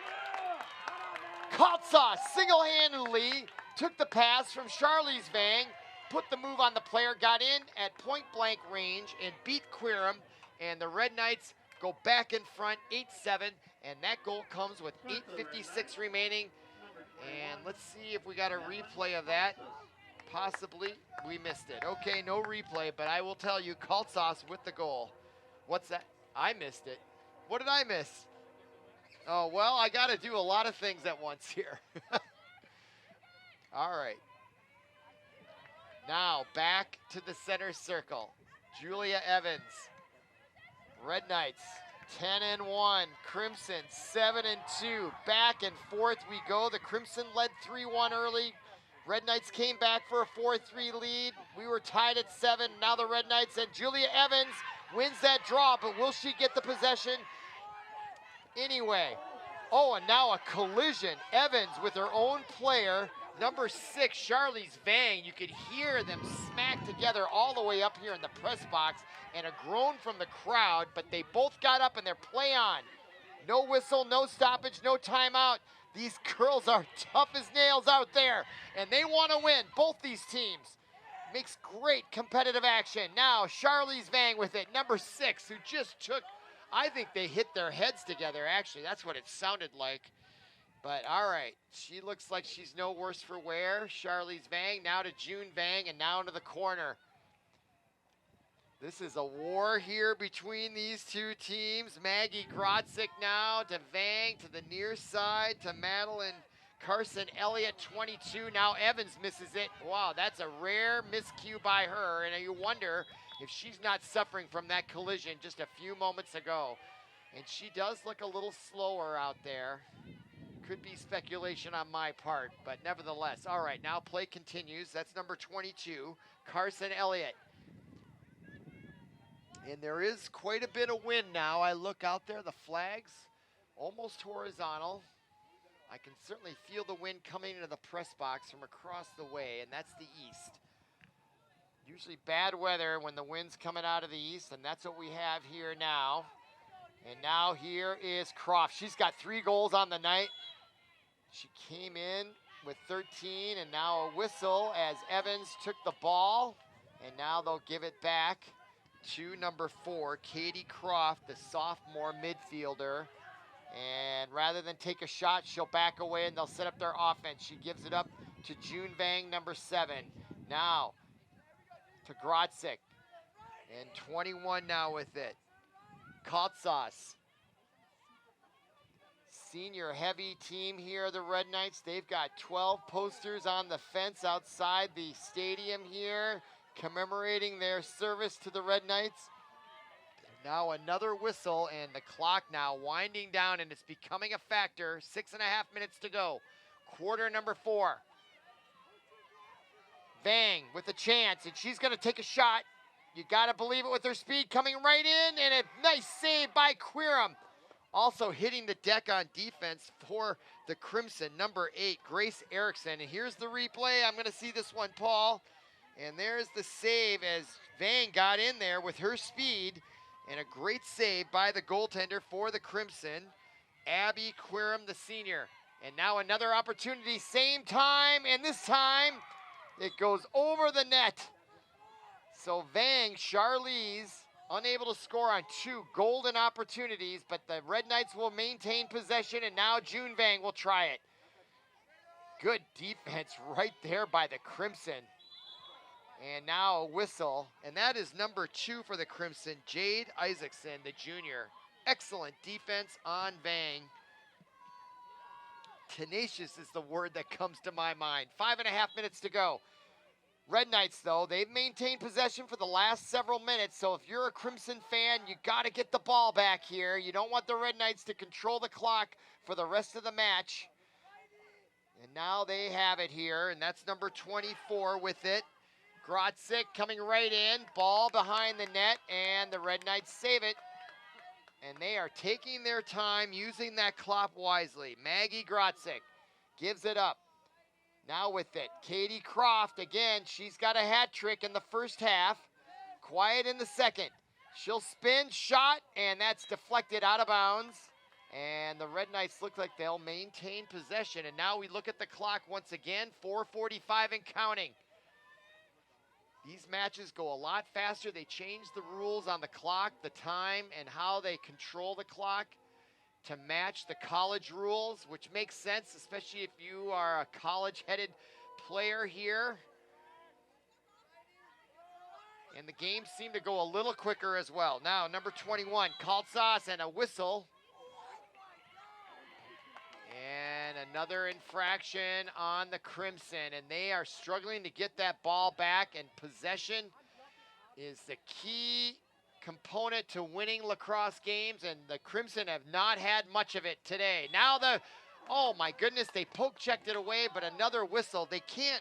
Kaltsas single-handedly took the pass from Charlize Vang, put the move on the player, got in at point-blank range, and beat Quirum. And the Red Knights go back in front, 8-7. And that goal comes with 8:56 remaining. And let's see if we got a replay of that. Possibly. We missed it. Okay, no replay, but I will tell you, Kaltsas with the goal. What's that? I missed it. What did I miss? Oh, well, I got to do a lot of things at once here. All right. Now, back to the center circle. Julia Evans. Red Knights. 10-1, Crimson 7-2. Back and forth we go. The Crimson led 3-1 early. Red Knights came back for a 4-3 lead. We were tied at 7. Now the Red Knights, and Julia Evans wins that draw, but will she get the possession? Anyway. Oh, and now a collision. Evans with her own player, number 6, Charlize Vang. You could hear them smack together all the way up here in the press box, and a groan from the crowd, but they both got up and they're play on. No whistle, no stoppage, no timeout. These girls are tough as nails out there, and they want to win, both these teams. Makes great competitive action. Now, Charlize Vang with it, number 6, who just took, I think they hit their heads together, actually. That's what it sounded like. But all right, she looks like she's no worse for wear. Charlize Vang, now to June Vang, and now into the corner. This is a war here between these two teams. Maggie Grotzik now to Vang, to the near side, to Madeline Carson Elliott, 22. Now Evans misses it. Wow, that's a rare miscue by her, and you wonder if she's not suffering from that collision just a few moments ago. And she does look a little slower out there. Could be speculation on my part, but nevertheless. All right, now play continues. That's number 22, Carson Elliott. And there is quite a bit of wind now. I look out there, the flag's almost horizontal. I can certainly feel the wind coming into the press box from across the way, and that's the east. Usually bad weather when the wind's coming out of the east, and that's what we have here now. And now here is Croft. She's got 3 goals on the night. She came in with 13, and now a whistle as Evans took the ball, and now they'll give it back to number 4, Katie Croft, the sophomore midfielder. And rather than take a shot, she'll back away and they'll set up their offense. She gives it up to June Vang, number 7. Now to Grotzik. And 21 now with it. Kotsas. Senior heavy team here, the Red Knights. They've got 12 posters on the fence outside the stadium here, commemorating their service to the Red Knights. Now another whistle, and the clock now winding down, and it's becoming a factor. 6.5 minutes to go. Quarter number 4. Vang with a chance, and she's going to take a shot. You got to believe it with her speed coming right in, and a nice save by Quirum. Also hitting the deck on defense for the Crimson, number 8, Grace Erickson. And here's the replay. I'm going to see this one, Paul. And there's the save as Vang got in there with her speed. And a great save by the goaltender for the Crimson, Abby Quirum, the senior. And now another opportunity, same time, and this time it goes over the net. So Vang, Charlize, unable to score on 2 golden opportunities, but the Red Knights will maintain possession, and now June Vang will try it. Good defense right there by the Crimson. And now a whistle, and that is number 2 for the Crimson, Jade Isaacson, the junior. Excellent defense on Vang. Tenacious is the word that comes to my mind. 5.5 minutes to go. Red Knights, though, they've maintained possession for the last several minutes, so if you're a Crimson fan, you got to get the ball back here. You don't want the Red Knights to control the clock for the rest of the match. And now they have it here, and that's number 24 with it. Grotzik coming right in, ball behind the net, and the Red Knights save it. And they are taking their time, using that clock wisely. Maggie Grotzik gives it up. Now with it, Katie Croft, again, she's got a hat trick in the first half. Quiet in the second. She'll spin, shot, and that's deflected out of bounds. And the Red Knights look like they'll maintain possession. And now we look at the clock once again, 4:45 and counting. These matches go a lot faster. They change the rules on the clock, the time, and how they control the clock to match the college rules, which makes sense, especially if you are a college-headed player here. And the games seem to go a little quicker as well. Now, number 21, Kaltsas, and a whistle. And another infraction on the Crimson, and they are struggling to get that ball back, and possession is the key component to winning lacrosse games, and the Crimson have not had much of it today. Now oh my goodness, they poke checked it away, but another whistle. They can't,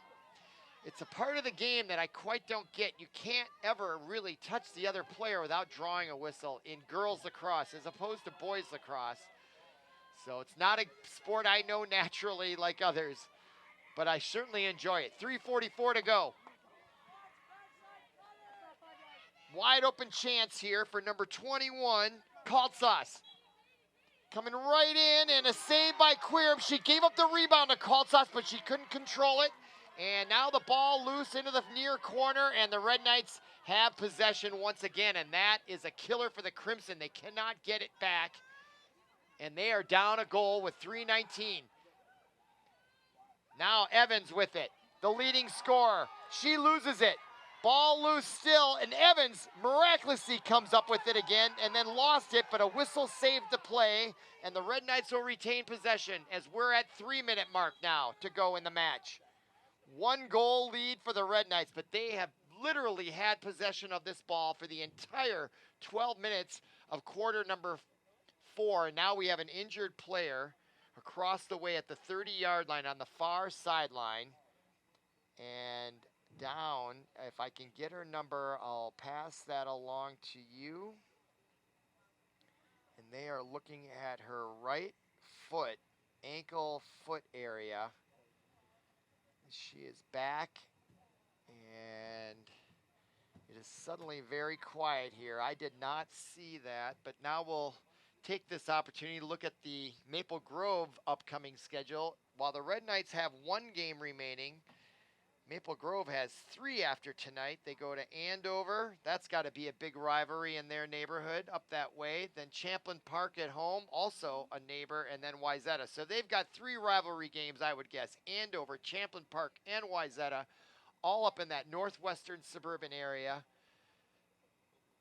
it's a part of the game that I quite don't get. You can't ever really touch the other player without drawing a whistle in girls lacrosse as opposed to boys lacrosse. So it's not a sport I know naturally like others, but I certainly enjoy it. 3:44 to go. Wide open chance here for number 21, Kaltsas. Coming right in, and a save by Queerum. She gave up the rebound to Kaltsas, but she couldn't control it. And now the ball loose into the near corner, and the Red Knights have possession once again, and that is a killer for the Crimson. They cannot get it back, and they are down a goal with 3:19. Now Evans with it, the leading scorer. She loses it. Ball loose still, and Evans miraculously comes up with it again and then lost it, but a whistle saved the play, and the Red Knights will retain possession as we're at 3-minute mark now to go in the match. 1 goal lead for the Red Knights, but they have literally had possession of this ball for the entire 12 minutes of quarter number 4. And now we have an injured player across the way at the 30-yard line on the far sideline. And down, if I can get her number, I'll pass that along to you. And they are looking at her right foot, ankle foot area. She is back, and it is suddenly very quiet here. I did not see that, but now we'll take this opportunity to look at the Maple Grove upcoming schedule. While the Red Knights have 1 game remaining, Maple Grove has 3 after tonight. They go to Andover. That's got to be a big rivalry in their neighborhood up that way. Then Champlain Park at home, also a neighbor, and then Wayzata. So they've got 3 rivalry games, I would guess. Andover, Champlain Park, and Wayzata, all up in that northwestern suburban area.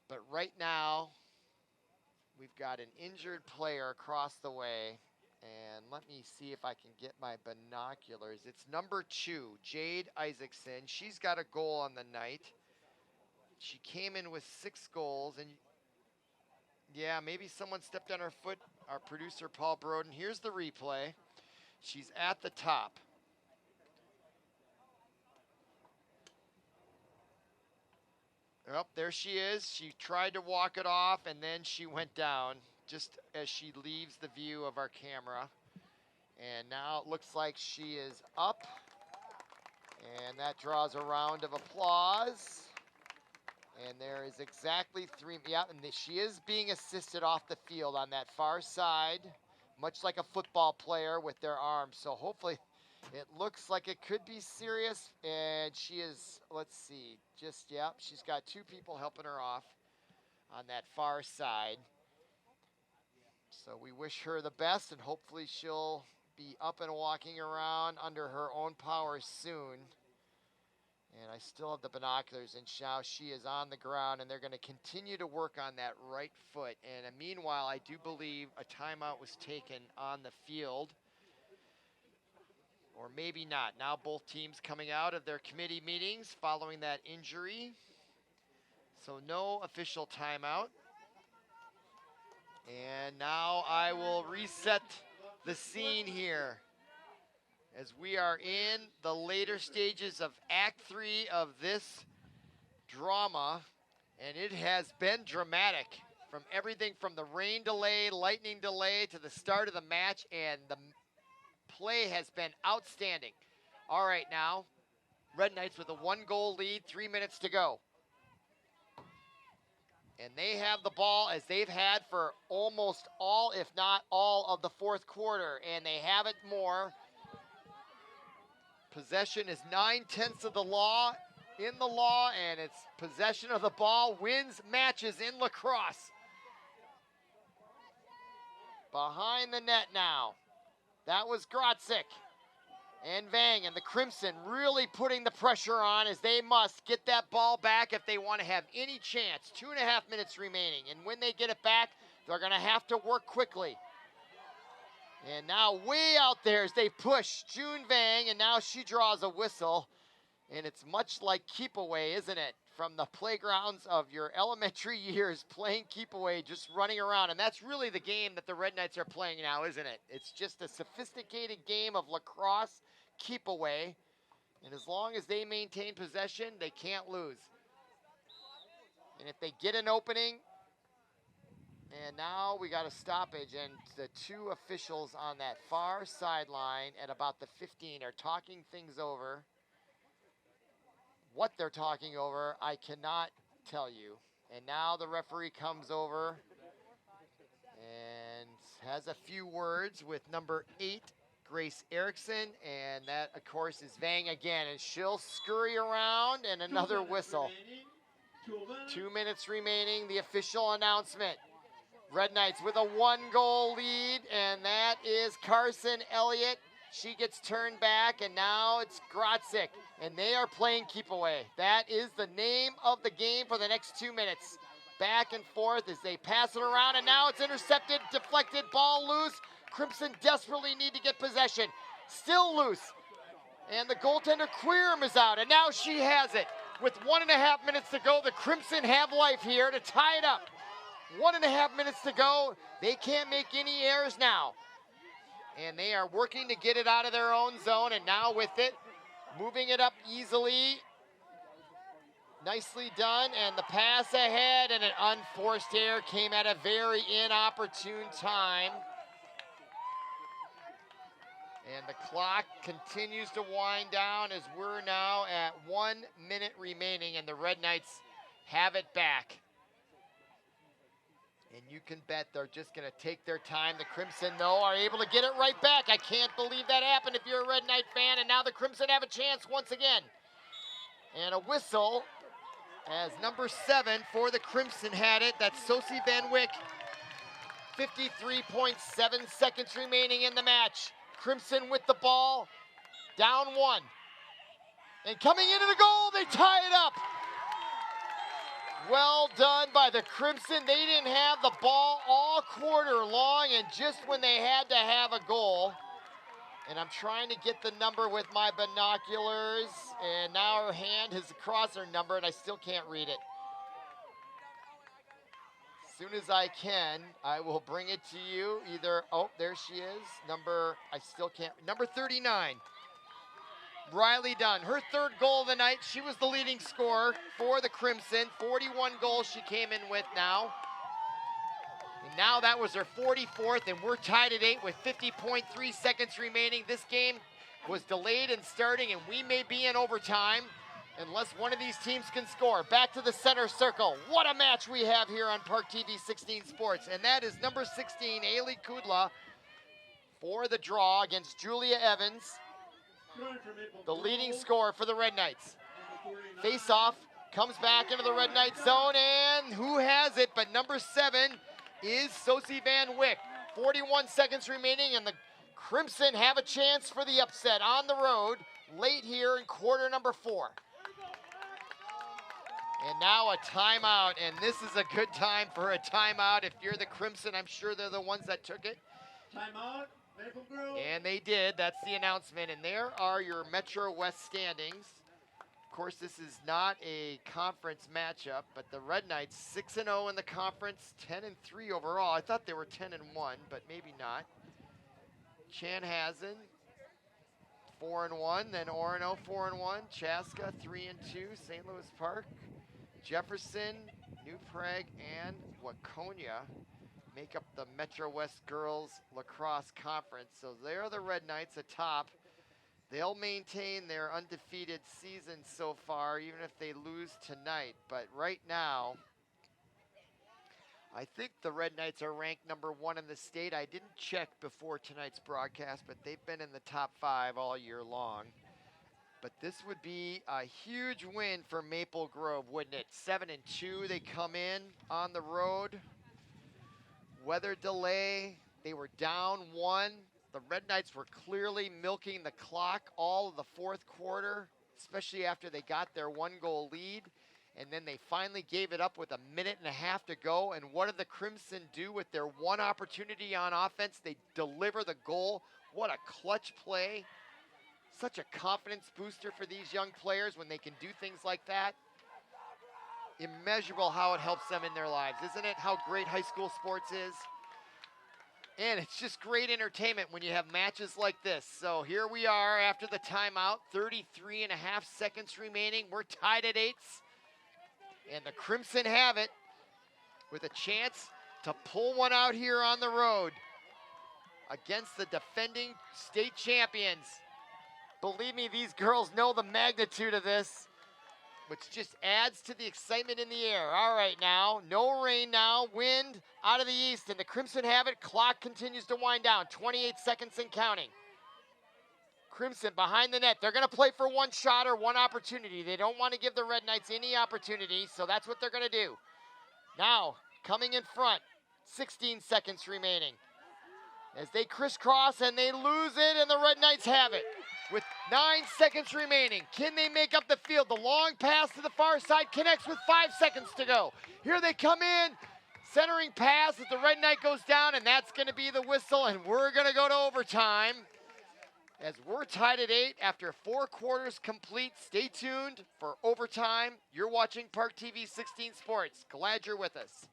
But right now, we've got an injured player across the way. And let me see if I can get my binoculars. It's number 2, Jade Isaacson. She's got a goal on the night. She came in with 6 goals. And yeah, maybe someone stepped on her foot. Our producer, Paul Broden. Here's the replay. She's at the top. Oh, there she is. She tried to walk it off, and then she went down just as she leaves the view of our camera. And now it looks like she is up, and that draws a round of applause. And there is exactly 3, yeah, and she is being assisted off the field on that far side, much like a football player with their arms. So hopefully it looks like it could be serious, and she is, let's see, just, yeah, she's got 2 people helping her off on that far side. So we wish her the best, and hopefully she'll be up and walking around under her own power soon. And I still have the binoculars, and now she is on the ground, and they're going to continue to work on that right foot. And meanwhile, I do believe a timeout was taken on the field. Or maybe not. Now both teams coming out of their committee meetings following that injury. So no official timeout. And now I will reset the scene here as we are in the later stages of Act 3 of this drama. And it has been dramatic, from everything from the rain delay, lightning delay, to the start of the match, and the play has been outstanding. All right, now, Red Knights with a 1-goal lead, 3 minutes to go. And they have the ball as they've had for almost all, if not all, of the 4th quarter, and they have it more. Possession is 9/10 of the law, in the law, and it's possession of the ball wins matches in lacrosse. Behind the net now. That was Grotzik and Vang, and the Crimson really putting the pressure on, as they must get that ball back if they want to have any chance. 2.5 minutes remaining, and when they get it back, they're going to have to work quickly. And now way out there as they push June Vang, and now she draws a whistle. And it's much like keep away, isn't it? From the playgrounds of your elementary years, playing keep away, just running around. And that's really the game that the Red Knights are playing now, isn't it? It's just a sophisticated game of lacrosse keep away. And as long as they maintain possession, they can't lose. And if they get an opening, and now we got a stoppage, and the 2 officials on that far sideline at about the 15 are talking things over. What they're talking over, I cannot tell you. And now the referee comes over, and has a few words with number 8, Grace Erickson, and that, of course, is Vang again, and she'll scurry around, and another whistle. 2 minutes remaining, the official announcement. Red Knights with a 1-goal lead, and that is Carson Elliott. She gets turned back, and now it's Grotzik, and they are playing keep away. That is the name of the game for the next 2 minutes. Back and forth as they pass it around, and now it's intercepted, deflected, ball loose. Crimson desperately need to get possession. Still loose, and the goaltender Queerm is out, and now she has it. With 1.5 minutes to go, the Crimson have life here to tie it up. 1.5 minutes to go. They can't make any errors now. And they are working to get it out of their own zone, and now with it, moving it up easily. Nicely done, and the pass ahead, and an unforced error came at a very inopportune time. And the clock continues to wind down as we're now at 1 minute remaining, and the Red Knights have it back. And you can bet they're just going to take their time. The Crimson, though, are able to get it right back. I can't believe that happened if you're a Red Knight fan. And now the Crimson have a chance once again. And a whistle as number 7 for the Crimson had it. That's Sosie Van Wyck. 53.7 seconds remaining in the match. Crimson with the ball. Down 1. And coming into the goal, they tie it up. Well done by the Crimson. They didn't have the ball all quarter long, and just when they had to have a goal. And I'm trying to get the number with my binoculars, and now her hand is across her number, and I still can't read it. As soon as I can, I will bring it to you. Either, oh, there she is. Number 39. Riley Dunn, her 3rd goal of the night. She was the leading scorer for the Crimson. 41 goals she came in with now. And now that was her 44th, and we're tied at 8 with 50.3 seconds remaining. This game was delayed in starting, and we may be in overtime unless one of these teams can score. Back to the center circle. What a match we have here on ParkTV 16 Sports. And that is number 16, Ailey Kudla, for the draw against Julia Evans, the leading scorer for the Red Knights. Face-off comes back into the Red Knight zone, and who has it but number 7 is Sosie Van Wyck. 41 seconds remaining, and the Crimson have a chance for the upset on the road late here in quarter number 4. And now a timeout, and this is a good time for a timeout. If you're the Crimson, I'm sure they're the ones that took it. Timeout. Maple Grove. And they did. That's the announcement. And there are your Metro West standings. Of course, this is not a conference matchup, but the Red Knights 6-0 in the conference, 10-3 overall. I thought they were 10-1, but maybe not. Chanhassen 4-1, then Orono 4-1, Chaska 3-2, St. Louis Park, Jefferson, New Prague, and Waconia make up the Metro West Girls Lacrosse Conference. So they're the Red Knights atop. They'll maintain their undefeated season so far, even if they lose tonight. But right now, I think the Red Knights are ranked number 1 in the state. I didn't check before tonight's broadcast, but they've been in the top 5 all year long. But this would be a huge win for Maple Grove, wouldn't it? 7-2, they come in on the road. Weather delay, they were down 1. The Red Knights were clearly milking the clock all of the 4th quarter, especially after they got their 1-goal lead. And then they finally gave it up with 1.5 minutes to go. And what did the Crimson do with their 1 opportunity on offense? They deliver the goal. What a clutch play. Such a confidence booster for these young players when they can do things like that. Immeasurable how it helps them in their lives, isn't it? How great high school sports is. And it's just great entertainment when you have matches like this. So here we are after the timeout, 33.5 seconds remaining. We're tied at 8. And the Crimson have it with a chance to pull one out here on the road against the defending state champions. Believe me, these girls know the magnitude of this. which just adds to the excitement in the air. All right now, no rain now, wind out of the east, and the Crimson have it. Clock continues to wind down, 28 seconds and counting. Crimson behind the net. They're going to play for one shot or one opportunity. They don't want to give the Red Knights any opportunity, so that's what they're going to do. Now, coming in front, 16 seconds remaining. As they crisscross and they lose it, and the Red Knights have it. With 9 seconds remaining, can they make up the field? The long pass to the far side connects with 5 seconds to go. Here they come in, centering pass as the Red Knight goes down, and that's going to be the whistle, and we're going to go to overtime. As we're tied at 8 after 4 quarters complete. Stay tuned for overtime. You're watching ParkTV 16 Sports. Glad you're with us.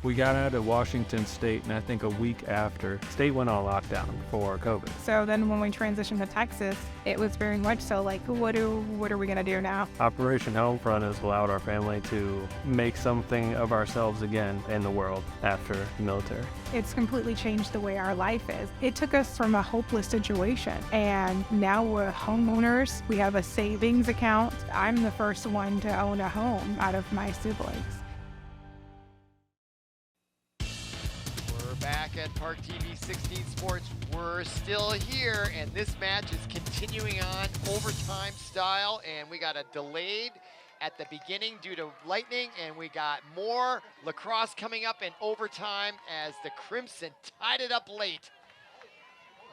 We got out of Washington State, and I think a week after, State went on lockdown for COVID. So then when we transitioned to Texas, it was very much so like, what are we going to do now? Operation Homefront has allowed our family to make something of ourselves again in the world after the military. It's completely changed the way our life is. It took us from a hopeless situation, and now we're homeowners. We have a savings account. I'm the first one to own a home out of my siblings. Back at ParkTV 16 Sports, we're still here, and this match is continuing on overtime style, and we got a delayed at the beginning due to lightning, and we got more lacrosse coming up in overtime as the Crimson tied it up late.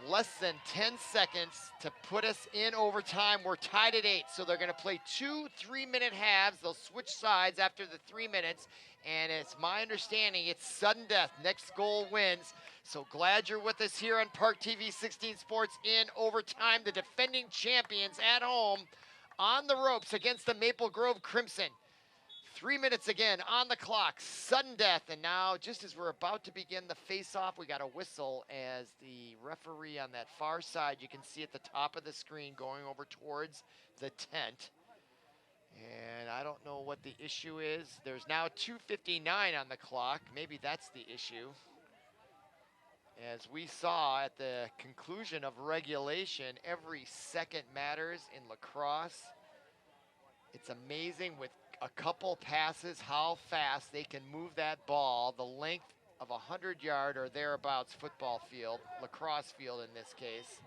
Less than 10 seconds to put us in overtime. We're tied at 8, so they're going to play 2 3-minute halves. They'll switch sides after the 3 minutes, and it's my understanding it's sudden death. Next goal wins. So glad you're with us here on ParkTV 16 Sports in overtime. The defending champions at home on the ropes against the Maple Grove Crimson. 3 minutes again on the clock, sudden death, and now just as we're about to begin the face-off, we got a whistle as the referee on that far side, you can see at the top of the screen going over towards the tent. And I don't know what the issue is. There's now 2:59 on the clock. Maybe that's the issue. As we saw at the conclusion of regulation, every second matters in lacrosse. It's amazing with a couple passes how fast they can move that ball the length of a 100-yard or thereabouts football field, lacrosse field in this case.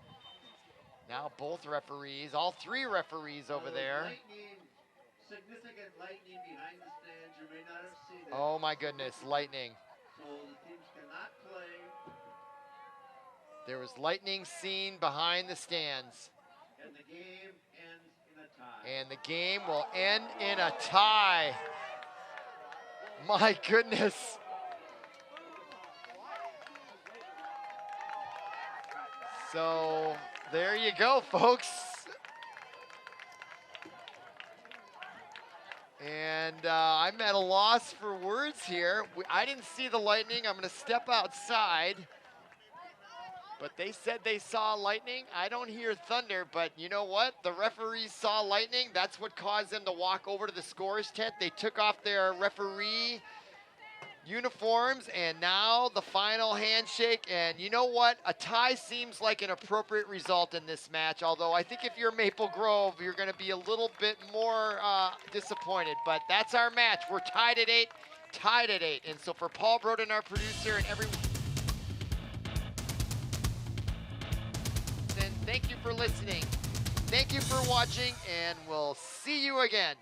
Now both referees, all 3 referees over there. Significant lightning behind the stands. You may not have seen it. Oh my goodness, lightning. So the teams cannot play. There was lightning seen behind the stands. And the game ends in a tie. And the game will end in a tie. My goodness. So there you go, folks. And I'm at a loss for words here. I didn't see the lightning. I'm going to step outside. But they said they saw lightning. I don't hear thunder, but you know what? The referees saw lightning. That's what caused them to walk over to the scorer's tent. They took off their referee uniforms, and now the final handshake. And you know what? A tie seems like an appropriate result in this match, although I think if you're Maple Grove, you're going to be a little bit more disappointed. But that's our match. We're tied at 8, tied at 8. And so for Paul Broden, our producer, and everyone, thank you for listening. Thank you for watching, and we'll see you again.